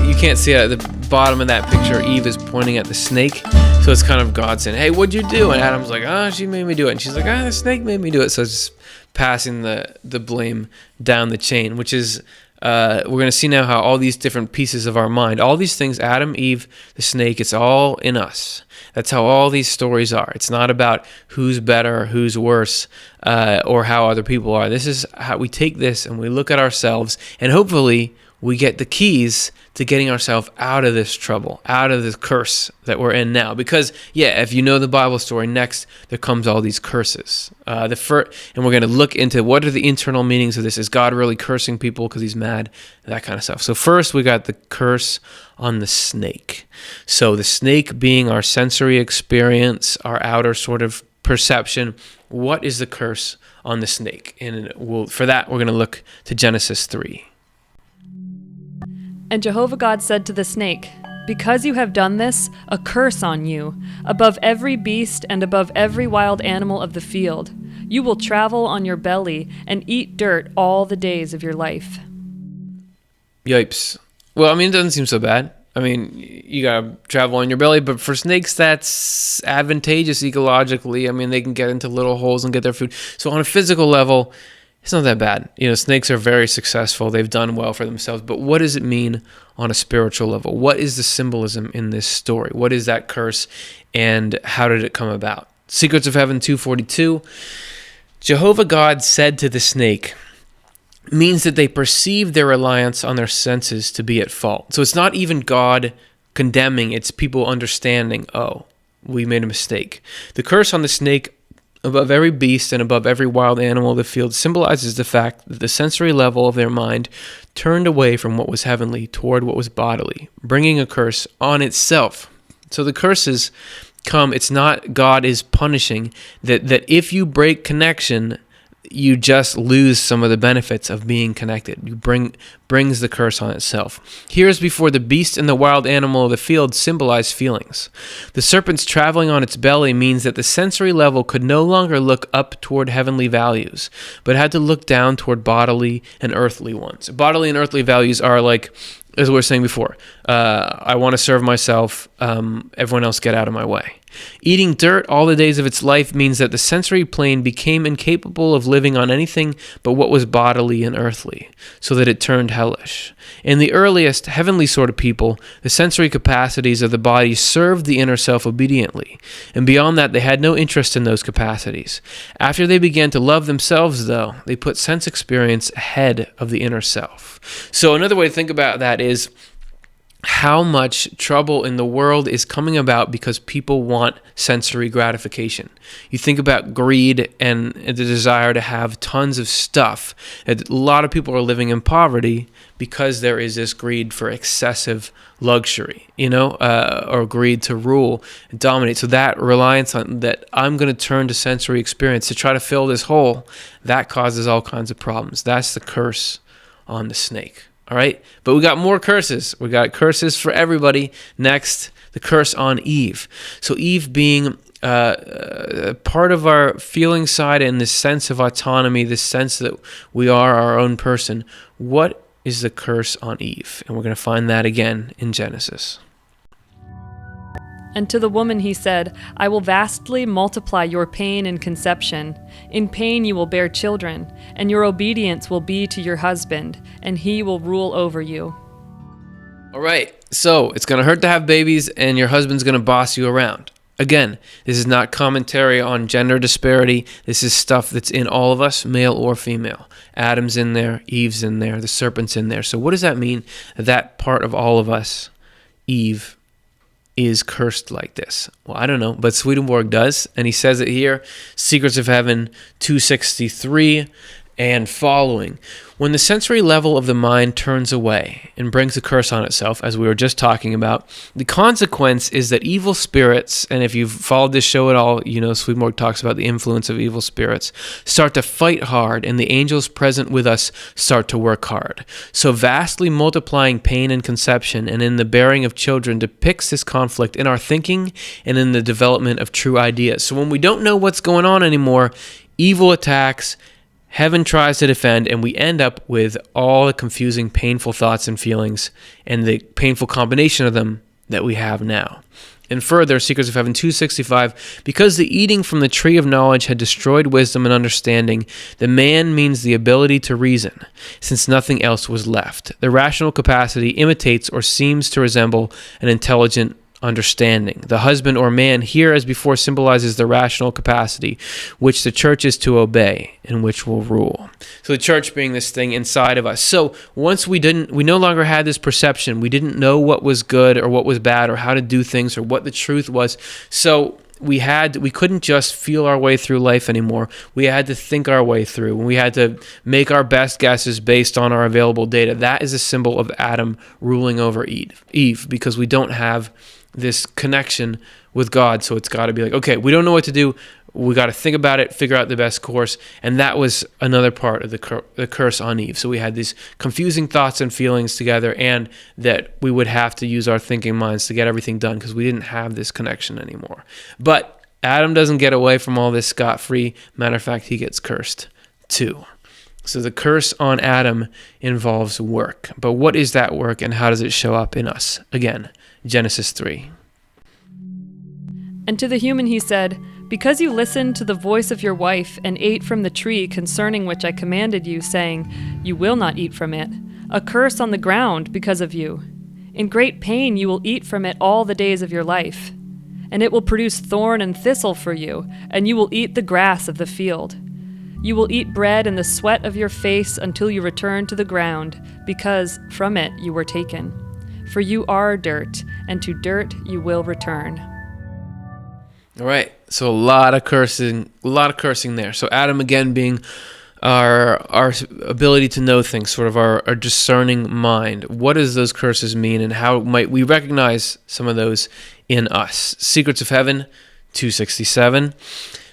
you can't see it at the bottom of that picture. Eve is pointing at the snake. So it's kind of God saying, hey, what'd you do? And Adam's like, she made me do it. And she's like, the snake made me do it. So it's just passing the blame down the chain, which is, we're going to see now how all these different pieces of our mind, all these things, Adam, Eve, the snake, it's all in us. That's how all these stories are. It's not about who's better, who's worse, or how other people are. This is how we take this and we look at ourselves, and hopefully we get the keys to getting ourselves out of this trouble, out of this curse that we're in now. Because, if you know the Bible story, next there comes all these curses. And we're going to look into what are the internal meanings of this. Is God really cursing people because he's mad? That kind of stuff. So first we got the curse on the snake. So the snake being our sensory experience, our outer sort of perception. What is the curse on the snake? And for that, we're going to look to Genesis 3. And Jehovah God said to the snake, because you have done this, a curse on you, above every beast and above every wild animal of the field. You will travel on your belly and eat dirt all the days of your life. Yipes. Well, I mean, it doesn't seem so bad. I mean, you gotta travel on your belly, but for snakes, that's advantageous ecologically. I mean, they can get into little holes and get their food. So on a physical level, it's not that bad. Snakes are very successful. They've done well for themselves. But what does it mean on a spiritual level? What is the symbolism in this story? What is that curse, and how did it come about? Secrets of Heaven 2:42. Jehovah God said to the snake, means that they perceive their reliance on their senses to be at fault. So it's not even God condemning, it's people understanding, oh, we made a mistake. The curse on the snake above every beast and above every wild animal of the field symbolizes the fact that the sensory level of their mind turned away from what was heavenly toward what was bodily, bringing a curse on itself. So the curses come, it's not God is punishing, that if you break connection, you just lose some of the benefits of being connected. You brings the curse on itself. Here's before the beast and the wild animal of the field symbolize feelings. The serpent's traveling on its belly means that the sensory level could no longer look up toward heavenly values, but had to look down toward bodily and earthly ones. Bodily and earthly values are like, as we were saying before, I want to serve myself, everyone else get out of my way. Eating dirt all the days of its life means that the sensory plane became incapable of living on anything but what was bodily and earthly, so that it turned hellish. In the earliest heavenly sort of people, the sensory capacities of the body served the inner self obediently, and beyond that they had no interest in those capacities. After they began to love themselves, though, they put sense experience ahead of the inner self. So another way to think about that is how much trouble in the world is coming about because people want sensory gratification. You think about greed and the desire to have tons of stuff. A lot of people are living in poverty because there is this greed for excessive luxury, or greed to rule and dominate. So that reliance on that, I'm going to turn to sensory experience to try to fill this hole, that causes all kinds of problems. That's the curse on the snake. All right, but we got more curses. We got curses for everybody. Next, the curse on Eve. So Eve being part of our feeling side and this sense of autonomy, this sense that we are our own person. What is the curse on Eve? And we're going to find that again in Genesis. And to the woman he said, I will vastly multiply your pain in conception. In pain you will bear children, and your obedience will be to your husband, and he will rule over you. All right, so it's going to hurt to have babies, and your husband's going to boss you around. Again, this is not commentary on gender disparity. This is stuff that's in all of us, male or female. Adam's in there, Eve's in there, the serpent's in there. So what does that mean? That part of all of us, Eve, is cursed like this? Well, I don't know, but Swedenborg does, and he says it here, Secrets of Heaven 263 and following. When the sensory level of the mind turns away and brings a curse on itself, as we were just talking about, the consequence is that evil spirits, and if you've followed this show at all, Swedenborg talks about the influence of evil spirits, start to fight hard, and the angels present with us start to work hard. So vastly multiplying pain in conception and in the bearing of children depicts this conflict in our thinking and in the development of true ideas. So when we don't know what's going on anymore, evil attacks, heaven tries to defend, and we end up with all the confusing, painful thoughts and feelings and the painful combination of them that we have now. And further, Secrets of Heaven 265, because the eating from the tree of knowledge had destroyed wisdom and understanding, the man means the ability to reason, since nothing else was left. The rational capacity imitates or seems to resemble an intelligent understanding. The husband or man here as before symbolizes the rational capacity which the church is to obey and which will rule. So the church being this thing inside of us. So once we no longer had this perception. We didn't know what was good or what was bad or how to do things or what the truth was. So we couldn't just feel our way through life anymore. We had to think our way through. We had to make our best guesses based on our available data. That is a symbol of Adam ruling over Eve, because we don't have this connection with God. So it's got to be like, okay, we don't know what to do. We got to think about it, figure out the best course. And that was another part of the curse on Eve. So we had these confusing thoughts and feelings together, and that we would have to use our thinking minds to get everything done because we didn't have this connection anymore. But Adam doesn't get away from all this scot-free. Matter of fact, he gets cursed too. So the curse on Adam involves work. But what is that work and how does it show up in us? Again, Genesis 3. And to the human he said, "Because you listened to the voice of your wife and ate from the tree concerning which I commanded you, saying, 'You will not eat from it,' a curse on the ground because of you. In great pain you will eat from it all the days of your life. And it will produce thorn and thistle for you, and you will eat the grass of the field. You will eat bread in the sweat of your face until you return to the ground, because from it you were taken. For you are dirt, and to dirt you will return." All right, so a lot of cursing there. So Adam, again, being our ability to know things, sort of our discerning mind. What does those curses mean, and how might we recognize some of those in us? Secrets of Heaven, 267.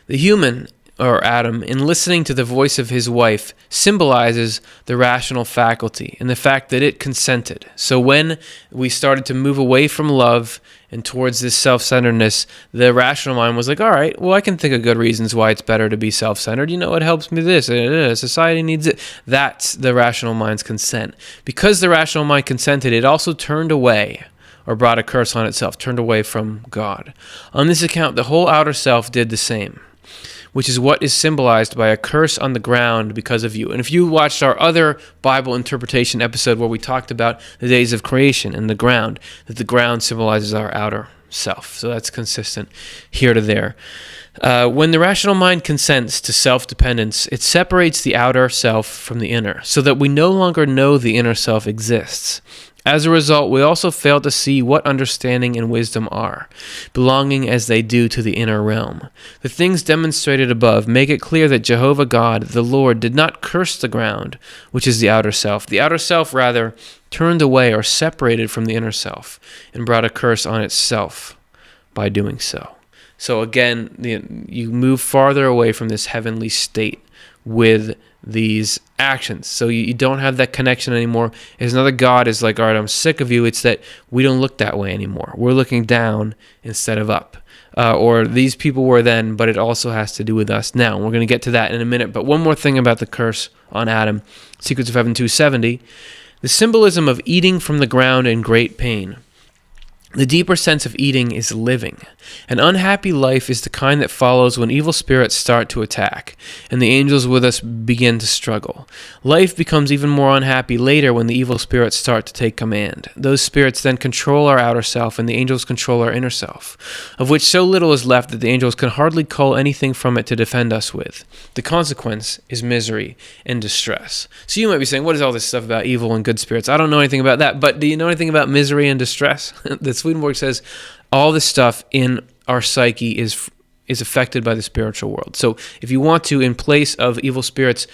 The human, or Adam, in listening to the voice of his wife, symbolizes the rational faculty and the fact that it consented. So when we started to move away from love and towards this self-centeredness, the rational mind was like, all right, well, I can think of good reasons why it's better to be self-centered. You know, it helps me this. Society needs it. That's the rational mind's consent. Because the rational mind consented, it also turned away, or brought a curse on itself, turned away from God. On this account, the whole outer self did the same, which is what is symbolized by a curse on the ground because of you. And if you watched our other Bible interpretation episode where we talked about the days of creation and the ground, that the ground symbolizes our outer self. So that's consistent here to there. When the rational mind consents to self-dependence, it separates the outer self from the inner, so that we no longer know the inner self exists. As a result, we also fail to see what understanding and wisdom are, belonging as they do to the inner realm. The things demonstrated above make it clear that Jehovah God, the Lord, did not curse the ground, which is the outer self. The outer self, rather, turned away or separated from the inner self and brought a curse on itself by doing so. So again, you move farther away from this heavenly state with these actions. So you don't have that connection anymore. As another God is like, all right, I'm sick of you. It's that we don't look that way anymore. We're looking down instead of up. Or these people were then, but it also has to do with us now. And we're going to get to that in a minute. But one more thing about the curse on Adam, Secrets of Heaven 270, the symbolism of eating from the ground in great pain. The deeper sense of eating is living. An unhappy life is the kind that follows when evil spirits start to attack, and the angels with us begin to struggle. Life becomes even more unhappy later when the evil spirits start to take command. Those spirits then control our outer self, and the angels control our inner self, of which so little is left that the angels can hardly cull anything from it to defend us with. The consequence is misery and distress. So you might be saying, what is all this stuff about evil and good spirits? I don't know anything about that, but do you know anything about misery and distress? Swedenborg says all this stuff in our psyche is affected by the spiritual world. So if you want to, in place of evil spirits,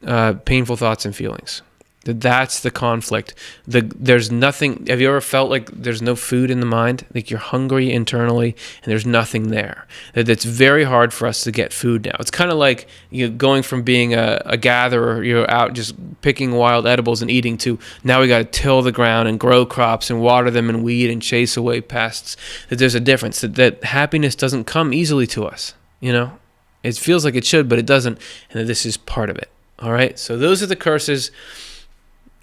painful thoughts and feelings, that's the conflict. There's nothing. Have you ever felt like there's no food in the mind? Like you're hungry internally and there's nothing there. That it's very hard for us to get food now. It's kind of like going from being a gatherer, you're out just picking wild edibles and eating, to now we got to till the ground and grow crops and water them and weed and chase away pests. That there's a difference. That happiness doesn't come easily to us. You know, it feels like it should, but it doesn't. And that this is part of it. All right. So those are the curses.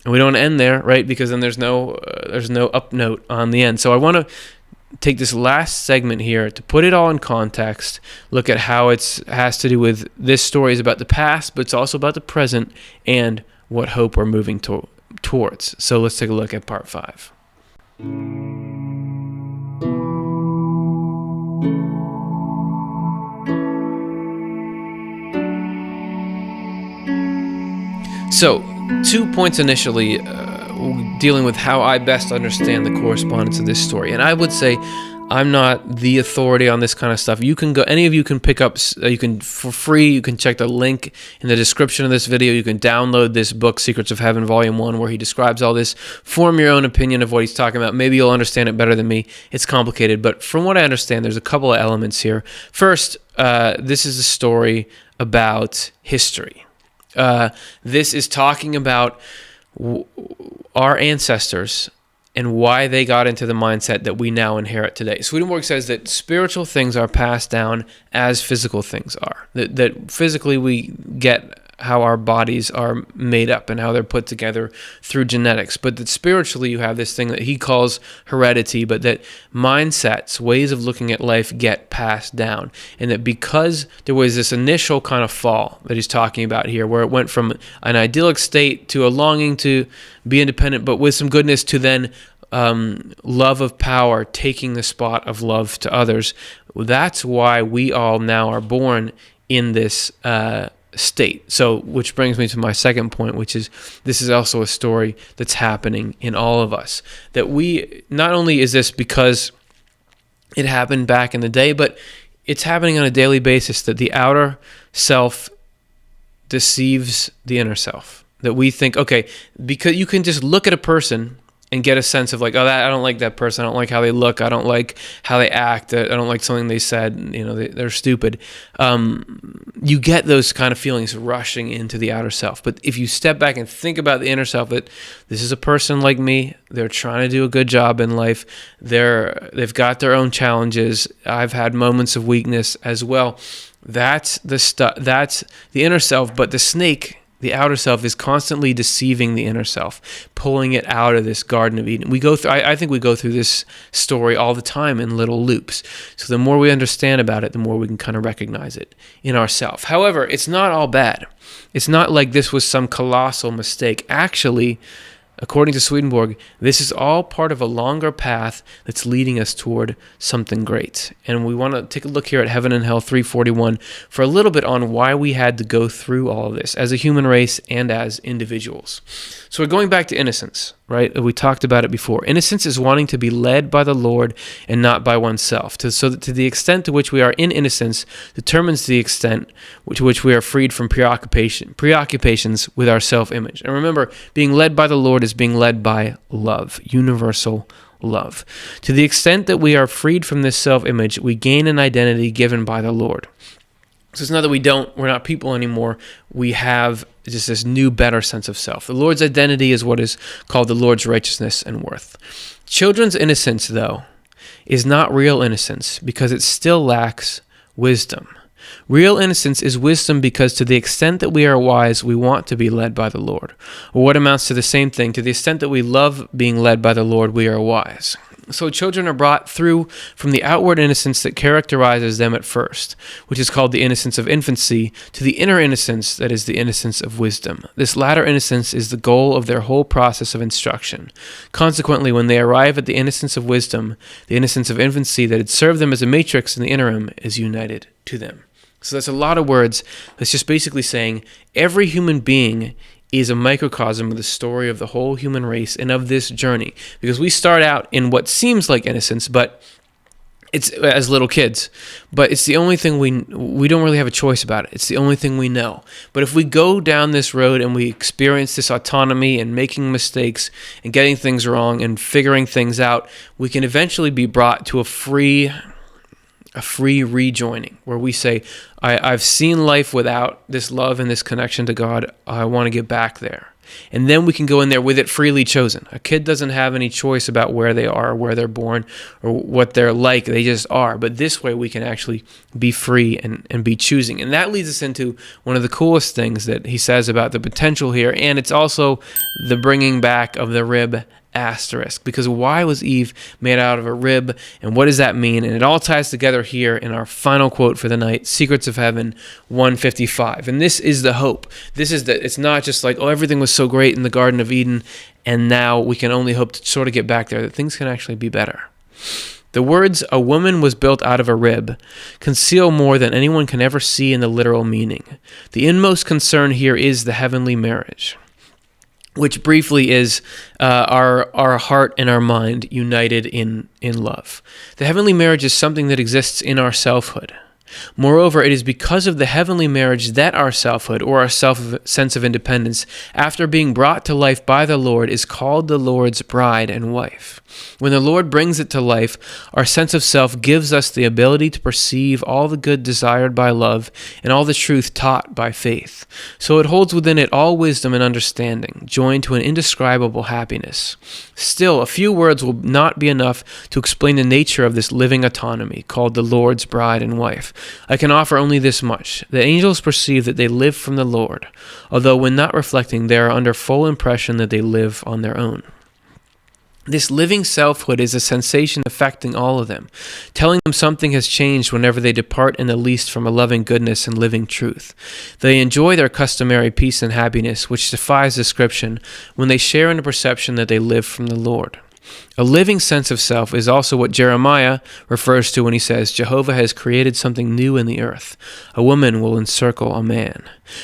And we don't end there, right? Because then there's no up note on the end. So I want to take this last segment here to put it all in context, look at how it has to do with this story is about the past, but it's also about the present and what hope we're moving towards. So let's take a look at part 5. So 2 points initially, dealing with how I best understand the correspondence of this story. And I would say I'm not the authority on this kind of stuff. You can go, any of you can pick up, you can, for free, you can check the link in the description of this video. You can download this book, Secrets of Heaven, Volume 1, where he describes all this. Form your own opinion of what he's talking about. Maybe you'll understand it better than me. It's complicated, but from what I understand, there's a couple of elements here. First, this is a story about history. This is talking about our ancestors and why they got into the mindset that we now inherit today. Swedenborg says that spiritual things are passed down as physical things are. That physically we get how our bodies are made up and how they're put together through genetics, but that spiritually you have this thing that he calls heredity, but that mindsets, ways of looking at life get passed down. And that because there was this initial kind of fall that he's talking about here, where it went from an idyllic state to a longing to be independent, but with some goodness, to then love of power taking the spot of love to others. That's why we all now are born in this state. So, which brings me to my second point, which is this is also a story that's happening in all of us. That we, not only is this because it happened back in the day, but it's happening on a daily basis, that the outer self deceives the inner self. That we think, okay, because you can just look at a person and get a sense of like, oh, I don't like that person. I don't like how they look. I don't like how they act. I don't like something they said. They're stupid. You get those kind of feelings rushing into the outer self. But if you step back and think about the inner self, that this is a person like me. They're trying to do a good job in life. They've got their own challenges. I've had moments of weakness as well. That's the inner self. But the snake, the outer self, is constantly deceiving the inner self, pulling it out of this Garden of Eden. I think we go through this story all the time in little loops. So the more we understand about it, the more we can kind of recognize it in ourselves. However, it's not all bad. It's not like this was some colossal mistake. Actually, according to Swedenborg, this is all part of a longer path that's leading us toward something great. And we want to take a look here at Heaven and Hell 341 for a little bit on why we had to go through all of this as a human race and as individuals. So we're going back to innocence, right? We talked about it before. Innocence is wanting to be led by the Lord and not by oneself. So that to the extent to which we are in innocence determines the extent to which we are freed from preoccupations with our self-image. And remember, being led by the Lord is being led by love, universal love. To the extent that we are freed from this self-image, we gain an identity given by the Lord. So it's not that we're not people anymore. We have just this new, better sense of self. The Lord's identity is what is called the Lord's righteousness and worth. Children's innocence, though, is not real innocence because it still lacks wisdom. Real innocence is wisdom because to the extent that we are wise, we want to be led by the Lord. Or what amounts to the same thing, to the extent that we love being led by the Lord, we are wise. So children are brought through from the outward innocence that characterizes them at first, which is called the innocence of infancy, to the inner innocence that is the innocence of wisdom. This latter innocence is the goal of their whole process of instruction. Consequently, when they arrive at the innocence of wisdom, the innocence of infancy that had served them as a matrix in the interim is united to them. So that's a lot of words. That's just basically saying every human being is a microcosm of the story of the whole human race and of this journey. Because we start out in what seems like innocence, but it's as little kids. But it's the only thing we don't really have a choice about it. It's the only thing we know. But if we go down this road and we experience this autonomy and making mistakes and getting things wrong and figuring things out, we can eventually be brought to a free rejoining, where we say, I've seen life without this love and this connection to God. I want to get back there. And then we can go in there with it freely chosen. A kid doesn't have any choice about where they are, where they're born, or what they're like. They just are. But this way we can actually be free and be choosing. And that leads us into one of the coolest things that he says about the potential here. And it's also the bringing back of the rib asterisk, because why was Eve made out of a rib, and what does that mean? And it all ties together here in our final quote for the night, Secrets of Heaven 155. And this is the hope. This is that it's not just like, oh, everything was so great in the Garden of Eden and now we can only hope to sort of get back there, that things can actually be better. The words, a woman was built out of a rib, conceal more than anyone can ever see in the literal meaning. The inmost concern here is the heavenly marriage, which briefly is our heart and our mind united in love. The heavenly marriage is something that exists in our selfhood. Moreover, it is because of the heavenly marriage that our selfhood, or our sense of independence, after being brought to life by the Lord, is called the Lord's bride and wife. When the Lord brings it to life, our sense of self gives us the ability to perceive all the good desired by love and all the truth taught by faith. So it holds within it all wisdom and understanding, joined to an indescribable happiness. Still, a few words will not be enough to explain the nature of this living autonomy, called the Lord's bride and wife. I can offer only this much. The angels perceive that they live from the Lord, although when not reflecting, they are under full impression that they live on their own. This living selfhood is a sensation affecting all of them, telling them something has changed whenever they depart in the least from a loving goodness and living truth. They enjoy their customary peace and happiness, which defies description, when they share in the perception that they live from the Lord. A living sense of self is also what Jeremiah refers to when he says, Jehovah has created something new in the earth. A woman will encircle a man.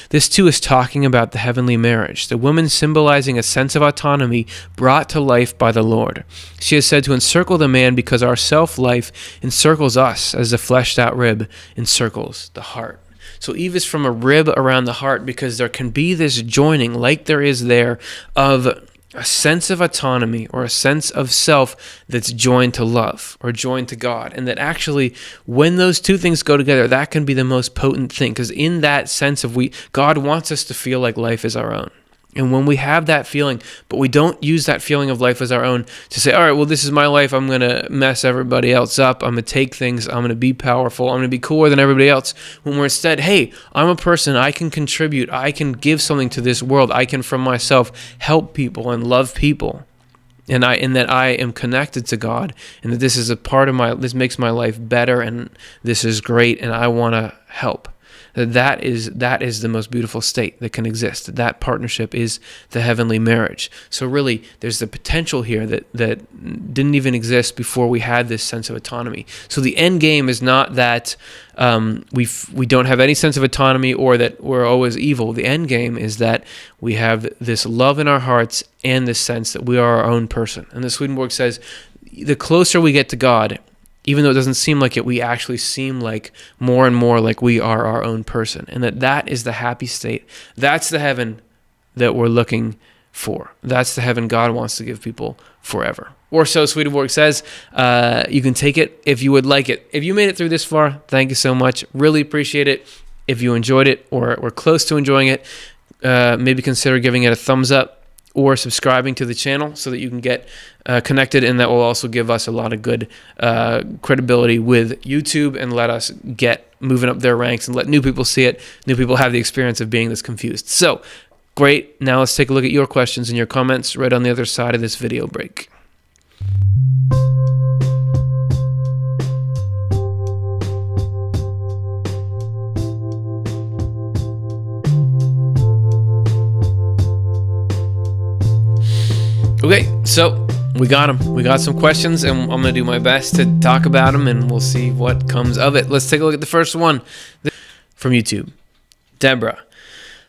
This too is talking about the heavenly marriage, the woman symbolizing a sense of autonomy brought to life by the Lord. She is said to encircle the man because our self-life encircles us as the fleshed-out rib encircles the heart. So Eve is from a rib around the heart because there can be this joining, like there is there, of a sense of autonomy or a sense of self that's joined to love or joined to God. And that actually, when those two things go together, that can be the most potent thing. Because in that sense of God wants us to feel like life is our own. And when we have that feeling, but we don't use that feeling of life as our own to say, all right, well, this is my life. I'm going to mess everybody else up. I'm going to take things. I'm going to be powerful. I'm going to be cooler than everybody else. When we're instead, hey, I'm a person. I can contribute. I can give something to this world. I can, from myself, help people and love people. And that I am connected to God, and that this is a part of this makes my life better, and this is great, and I want to help. That is the most beautiful state that can exist. That partnership is the heavenly marriage. So really, there's the potential here that didn't even exist before we had this sense of autonomy. So the end game is not that we don't have any sense of autonomy or that we're always evil. The end game is that we have this love in our hearts and this sense that we are our own person. And the Swedenborg says, the closer we get to God, even though it doesn't seem like it, we actually seem like more and more like we are our own person. And that is the happy state. That's the heaven that we're looking for. That's the heaven God wants to give people forever. Or so Swedenborg says. You can take it if you would like it. If you made it through this far, thank you so much. Really appreciate it. If you enjoyed it or were close to enjoying it, maybe consider giving it a thumbs up or subscribing to the channel so that you can get connected, and that will also give us a lot of good credibility with YouTube and let us get moving up their ranks and let new people see it, new people have the experience of being this confused. So, great. Now let's take a look at your questions and your comments right on the other side of this video break. Okay, so we got them. We got some questions, and I'm going to do my best to talk about them, and we'll see what comes of it. Let's take a look at the first one from YouTube. Deborah.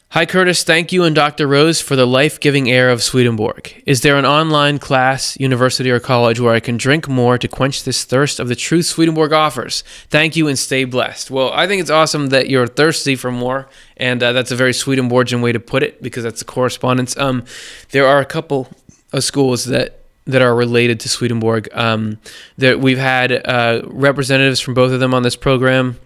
Hi, Curtis. Thank you and Dr. Rose for the life-giving air of Swedenborg. Is there an online class, university, or college where I can drink more to quench this thirst of the truth Swedenborg offers? Thank you and stay blessed. Well, I think it's awesome that you're thirsty for more, and that's a very Swedenborgian way to put it because that's the correspondence. There are a couple of schools that are related to Swedenborg. That we've had representatives from both of them on this program.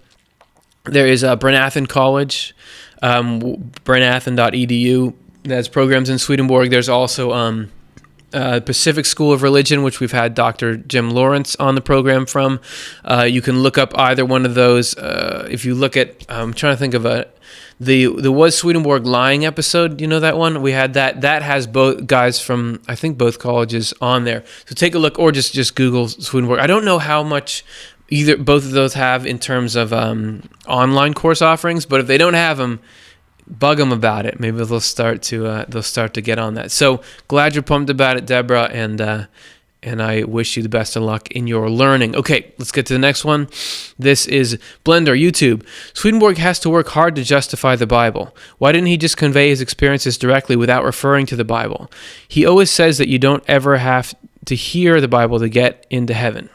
There is Brynathan College, brynathan.edu, that has programs in Swedenborg. There's also Pacific School of Religion, which we've had Dr. Jim Lawrence on the program from. You can look up either one of those. If you look at, I'm trying to think of there was Swedenborg Lying episode. You know that one? We had that. That has both guys from, I think, both colleges on there. So take a look, or just Google Swedenborg. I don't know how much both of those have in terms of online course offerings, but if they don't have them, bug them about it. Maybe they'll start to get on that. So glad you're pumped about it, Deborah, and I wish you the best of luck in your learning. Okay, let's get to the next one. This is Blender, YouTube. Swedenborg has to work hard to justify the Bible. Why didn't he just convey his experiences directly without referring to the Bible? He always says that you don't ever have to hear the Bible to get into heaven.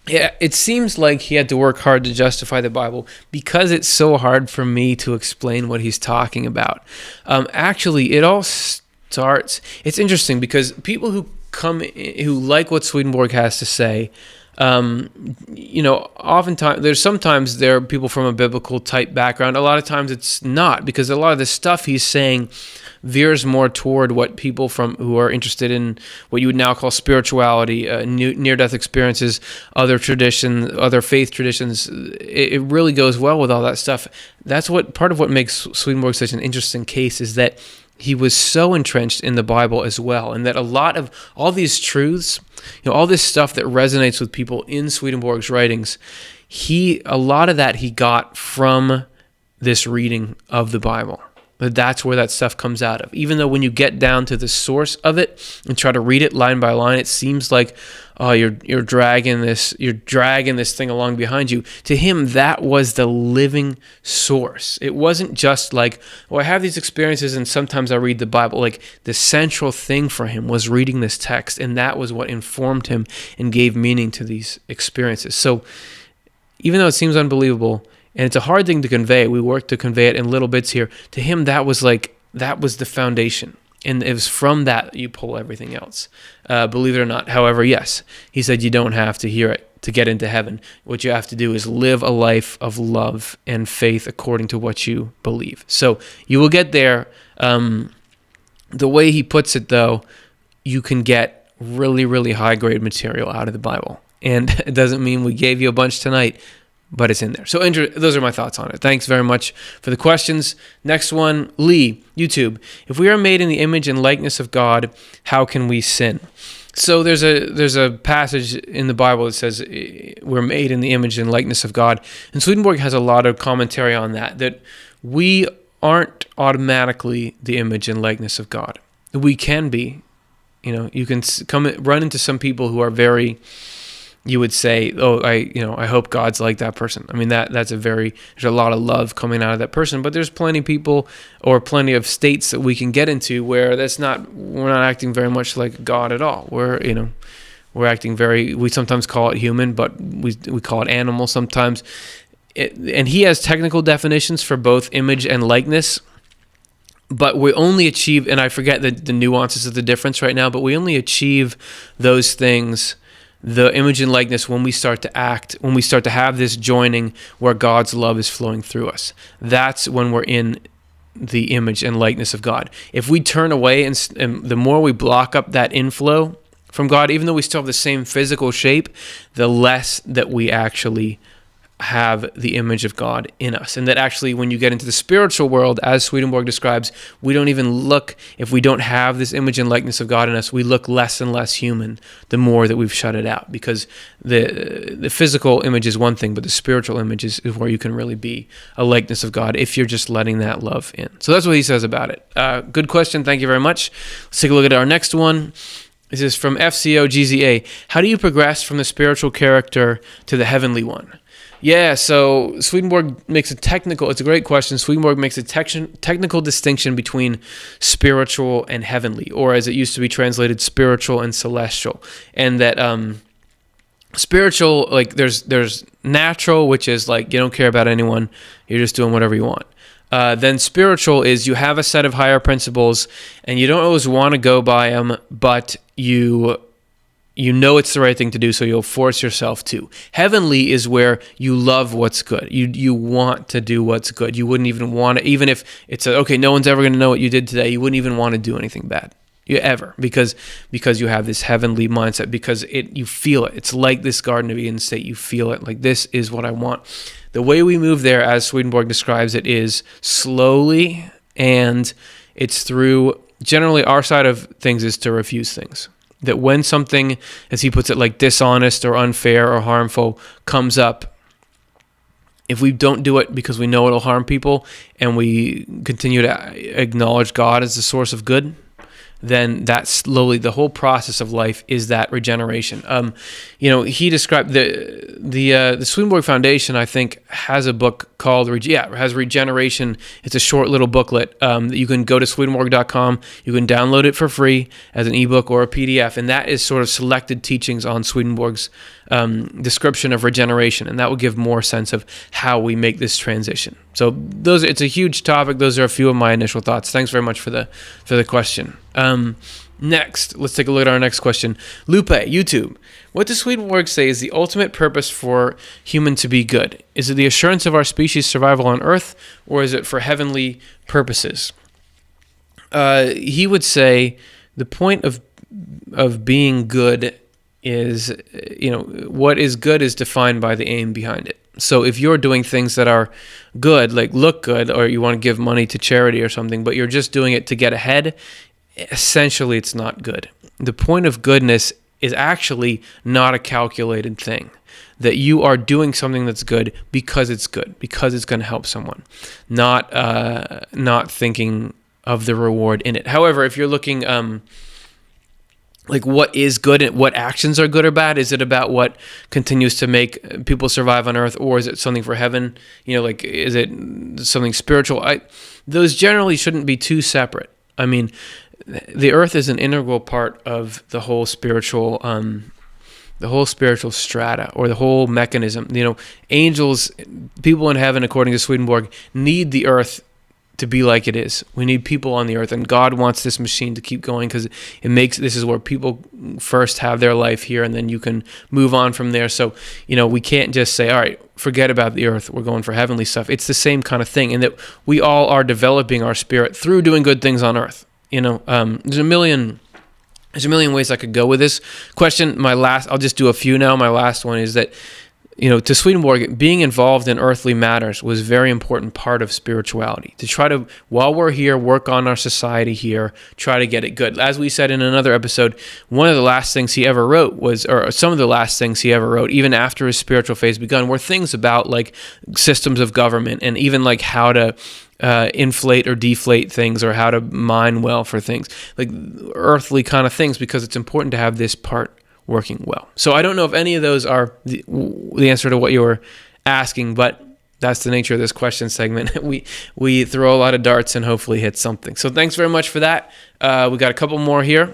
Yeah, it seems like he had to work hard to justify the Bible because it's so hard for me to explain what he's talking about. Actually, it all starts... It's interesting because people who who like what Swedenborg has to say. Oftentimes sometimes there are people from a biblical type background. A lot of times it's not, because a lot of the stuff he's saying veers more toward what people who are interested in what you would now call spirituality, near-death experiences, other traditions, other faith traditions. It really goes well with all that stuff. That's part of what makes Swedenborg such an interesting case, is that he was so entrenched in the Bible as well, and that a lot of all these truths, all this stuff that resonates with people in Swedenborg's writings, a lot of that he got from this reading of the Bible. That's where that stuff comes out of. Even though when you get down to the source of it and try to read it line by line, it seems like, oh, you're dragging this thing along behind you. To him, that was the living source. It wasn't just like, oh, I have these experiences and sometimes I read the Bible. Like, the central thing for him was reading this text, and that was what informed him and gave meaning to these experiences. So even though it seems unbelievable, and it's a hard thing to convey, we work to convey it in little bits here, to him that was the foundation. And it was from that you pull everything else. Believe it or not. However, yes, he said you don't have to hear it to get into heaven. What you have to do is live a life of love and faith according to what you believe. So you will get there. The way he puts it, though, you can get really, really high-grade material out of the Bible. And it doesn't mean we gave you a bunch tonight, but it's in there. So those are my thoughts on it. Thanks very much for the questions. Next one, Lee, YouTube. If we are made in the image and likeness of God, how can we sin? So there's a passage in the Bible that says we're made in the image and likeness of God. And Swedenborg has a lot of commentary on that we aren't automatically the image and likeness of God. We can be. You can run into some people who are very... You would say, oh, I hope God's like that person. I mean, there's a lot of love coming out of that person, but there's plenty of people or plenty of states that we can get into where we're not acting very much like God at all. We're acting we sometimes call it human, but we call it animal sometimes. And he has technical definitions for both image and likeness, but we only achieve, and I forget the nuances of the difference right now, but we only achieve those things, the image and likeness, when we start to act, when we start to have this joining where God's love is flowing through us. That's when we're in the image and likeness of God. If we turn away and the more we block up that inflow from God, even though we still have the same physical shape, the less that we actually have the image of God in us. And that actually, when you get into the spiritual world, as Swedenborg describes, we don't even look, if we don't have this image and likeness of God in us, we look less and less human the more that we've shut it out, because the physical image is one thing, but the spiritual image is where you can really be a likeness of God if you're just letting that love in. So that's what he says about it. Good question. Thank you very much. Let's take a look at our next one. This is from FCOGZA. How do you progress from the spiritual character to the heavenly one? Yeah, so Swedenborg makes it's a great question. Swedenborg makes a technical distinction between spiritual and heavenly, or as it used to be translated, spiritual and celestial. And that spiritual, like there's natural, which is like you don't care about anyone, you're just doing whatever you want. Then spiritual is you have a set of higher principles, and you don't always want to go by them, but you know it's the right thing to do, so you'll force yourself to. Heavenly is where you love what's good. You want to do what's good. You wouldn't even want to, even if it's okay, no one's ever going to know what you did today, you wouldn't even want to do anything bad. Ever, because you have this heavenly mindset, because you feel it. It's like this Garden of Eden state. You feel it, like this is what I want. The way we move there, as Swedenborg describes it, is slowly, and it's through, generally our side of things is to refuse things. That when something, as he puts it, like dishonest or unfair or harmful comes up, if we don't do it because we know it'll harm people, and we continue to acknowledge God as the source of good, then that slowly, the whole process of life is that regeneration. He described the Swedenborg Foundation, I think, has a book called has Regeneration. It's a short little booklet that you can go to swedenborg.com. You can download it for free as an ebook or a PDF, and that is sort of selected teachings on Swedenborg's description of regeneration, and that will give more sense of how we make this transition. So it's a huge topic. Those are a few of my initial thoughts. Thanks very much for the question. Next, let's take a look at our next question. Lupe, YouTube. What does Swedenborg say is the ultimate purpose for human to be good? Is it the assurance of our species' survival on Earth, or is it for heavenly purposes? He would say the point of being good is, what is good is defined by the aim behind it. So if you're doing things that are good, like look good, or you want to give money to charity or something, but you're just doing it to get ahead, essentially it's not good. The point of goodness is actually not a calculated thing. That you are doing something that's good because it's good, because it's going to help someone, not thinking of the reward in it. However, if you're looking like what is good and what actions are good or bad, is it about what continues to make people survive on Earth, or is it something for heaven? Like is it something spiritual? Those generally shouldn't be too separate. I mean, the Earth is an integral part of the whole spiritual strata, or the whole mechanism. Angels, people in heaven, according to Swedenborg, need the Earth to be like it is. We need people on the Earth, and God wants this machine to keep going because this is where people first have their life here, and then you can move on from there. So, we can't just say, all right, forget about the Earth, we're going for heavenly stuff. It's the same kind of thing, in that we all are developing our spirit through doing good things on Earth. There's a million ways I could go with this question. I'll just do a few now. My last one is that, to Swedenborg, being involved in earthly matters was a very important part of spirituality. To try to, while we're here, work on our society here, try to get it good. As we said in another episode, one of the last things he ever wrote or some of the last things he ever wrote, even after his spiritual phase begun, were things about like systems of government, and even like how to inflate or deflate things, or how to mine well for things, like earthly kind of things, because it's important to have this part working well. So I don't know if any of those are the answer to what you were asking, but that's the nature of this question segment. We throw a lot of darts and hopefully hit something. So thanks very much for that. We got a couple more here.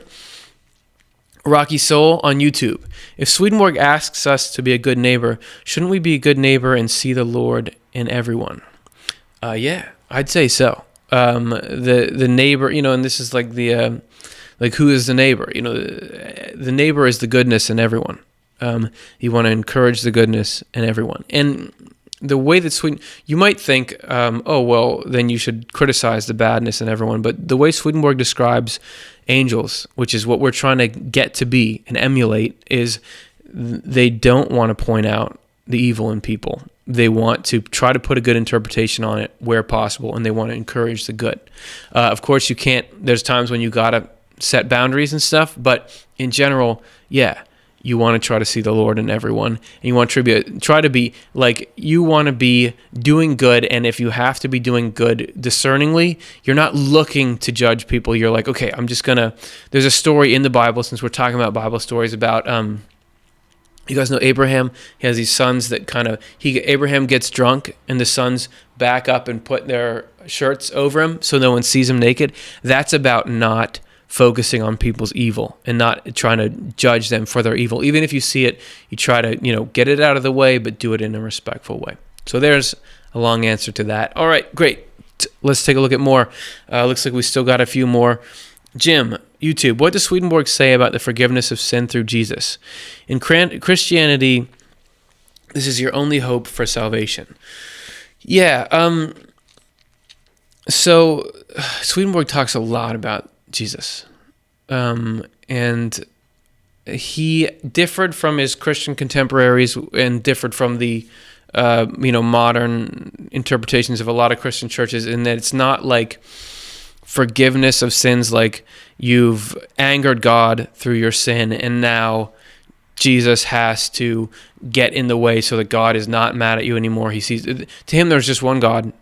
Rocky Soul on YouTube. If Swedenborg asks us to be a good neighbor, shouldn't we be a good neighbor and see the Lord in everyone? Yeah, I'd say so. The neighbor, and this is like the like who is the neighbor? The neighbor is the goodness in everyone. You want to encourage the goodness in everyone. And the way that you might think, oh well, then you should criticize the badness in everyone. But the way Swedenborg describes angels, which is what we're trying to get to be and emulate, is they don't want to point out the evil in people. They want to try to put a good interpretation on it where possible, and they want to encourage the good. Of course, you can't. There's times when you gotta set boundaries and stuff, but in general, yeah, you want to try to see the Lord in everyone, and you want to try to be like, you want to be doing good, and if you have to be doing good discerningly, you're not looking to judge people. You're like, okay, I'm just gonna. There's a story in the Bible, since we're talking about Bible stories, about you guys know Abraham. He has these sons that Abraham gets drunk, and the sons back up and put their shirts over him so no one sees him naked. That's about not focusing on people's evil and not trying to judge them for their evil. Even if you see it, you try to, get it out of the way, but do it in a respectful way. So there's a long answer to that. All right, great. Let's take a look at more. Looks like we still got a few more. Jim, YouTube, what does Swedenborg say about the forgiveness of sin through Jesus? In Christianity, this is your only hope for salvation. Yeah, so Swedenborg talks a lot about Jesus. And he differed from his Christian contemporaries and differed from the modern interpretations of a lot of Christian churches, in that it's not like forgiveness of sins, like you've angered God through your sin and now Jesus has to get in the way so that God is not mad at you anymore. He sees, to him, there's just one God.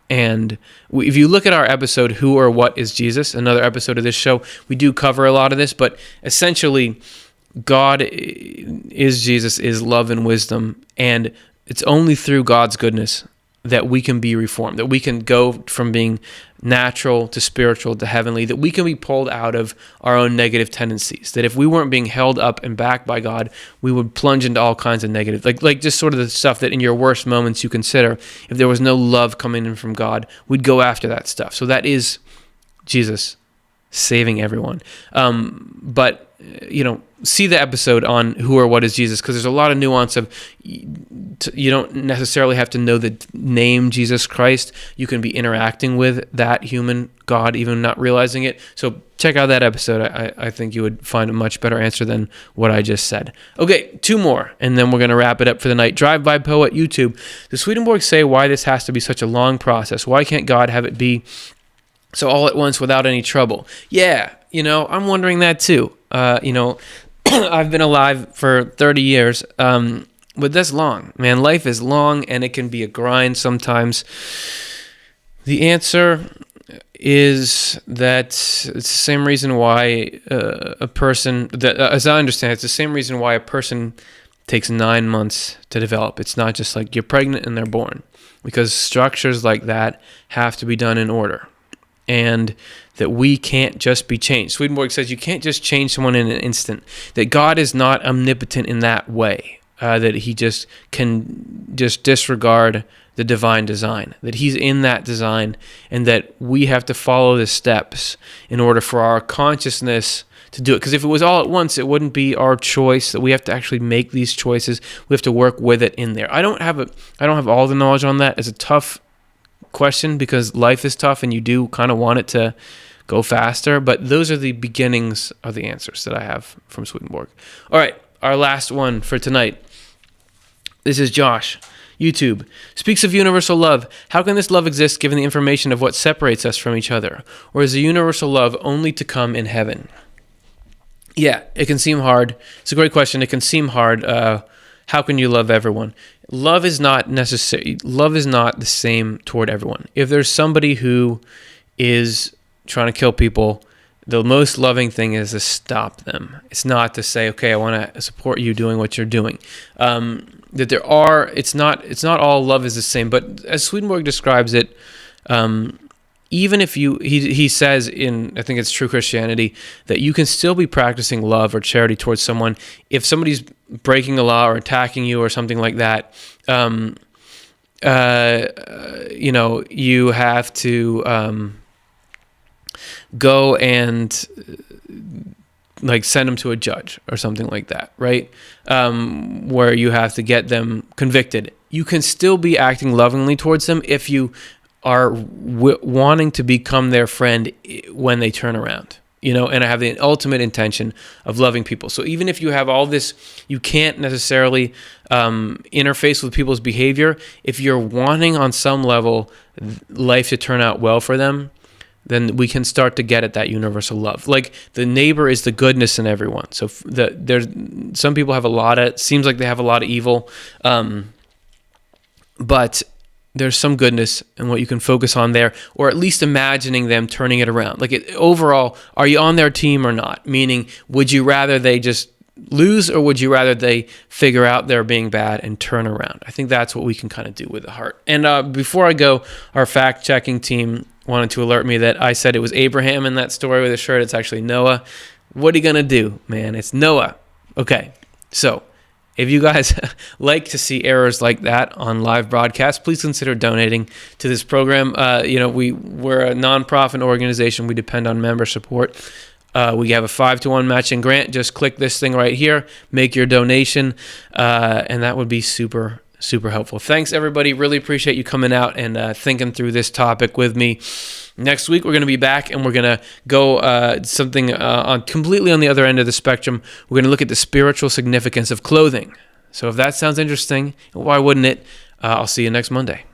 And if you look at our episode, Who or What is Jesus, another episode of this show, we do cover a lot of this, but essentially God is Jesus, is love and wisdom, and it's only through God's goodness that we can be reformed, that we can go from being natural to spiritual to heavenly, that we can be pulled out of our own negative tendencies, that if we weren't being held up and backed by God, we would plunge into all kinds of negative, like just sort of the stuff that in your worst moments you consider, if there was no love coming in from God, we'd go after that stuff. So that is Jesus saving everyone. But see the episode on who or what is Jesus, because there's a lot of nuance of you don't necessarily have to know the name Jesus Christ. You can be interacting with that human God, even not realizing it. So check out that episode. I think you would find a much better answer than what I just said. Okay, 2 more, and then we're going to wrap it up for the night. Drive by Poet YouTube. Does Swedenborg say why this has to be such a long process? Why can't God have it be so all at once without any trouble? Yeah, I'm wondering that too. I've been alive for 30 years, but that's long. Man, life is long, and it can be a grind sometimes. The answer is that it's the same reason why a person, as I understand, it's the same reason why a person takes 9 months to develop. It's not just like you're pregnant and they're born, because structures like that have to be done in order. And that we can't just be changed. Swedenborg says you can't just change someone in an instant. That God is not omnipotent in that way. That he just can just disregard the divine design. That he's in that design, and that we have to follow the steps in order for our consciousness to do it. Because if it was all at once, it wouldn't be our choice. That we have to actually make these choices. We have to work with it in there. I don't have all the knowledge on that. It's a tough question, because life is tough and you do kind of want it to go faster, but those are the beginnings of the answers that I have from Swedenborg. All right, our last one for tonight. This is Josh, YouTube. Speaks of universal love. How can this love exist given the information of what separates us from each other? Or is the universal love only to come in heaven? Yeah, it can seem hard. It's a great question. It can seem hard. How can you love everyone? Love is not necessary. Love is not the same toward everyone. If there's somebody who is trying to kill people, the most loving thing is to stop them. It's not to say, okay, I want to support you doing what you're doing. It's not all love is the same. But as Swedenborg describes it, even if he says in, I think it's True Christianity, that you can still be practicing love or charity towards someone if somebody's breaking a law or attacking you or something like that. You have to go and send them to a judge or something like that, right? Where you have to get them convicted. You can still be acting lovingly towards them if you are wanting to become their friend when they turn around, and I have the ultimate intention of loving people. So even if you have all this, you can't necessarily interface with people's behavior. If you're wanting on some level life to turn out well for them, then we can start to get at that universal love. Like the neighbor is the goodness in everyone. So there's some people have seems like they have a lot of evil, but there's some goodness in what you can focus on there, or at least imagining them turning it around. Overall, are you on their team or not? Meaning, would you rather they just lose, or would you rather they figure out they're being bad and turn around? I think that's what we can kind of do with the heart. And before I go, our fact-checking team wanted to alert me that I said it was Abraham in that story with a shirt. It's actually Noah. What are you going to do, man? It's Noah. Okay, so if you guys like to see errors like that on live broadcasts, please consider donating to this program. We're a nonprofit organization. We depend on member support. We have a 5-to-1 matching grant. Just click this thing right here, make your donation, and that would be super, super helpful. Thanks, everybody. Really appreciate you coming out and thinking through this topic with me. Next week, we're going to be back, and we're going to go something completely on the other end of the spectrum. We're going to look at the spiritual significance of clothing. So if that sounds interesting, why wouldn't it? I'll see you next Monday.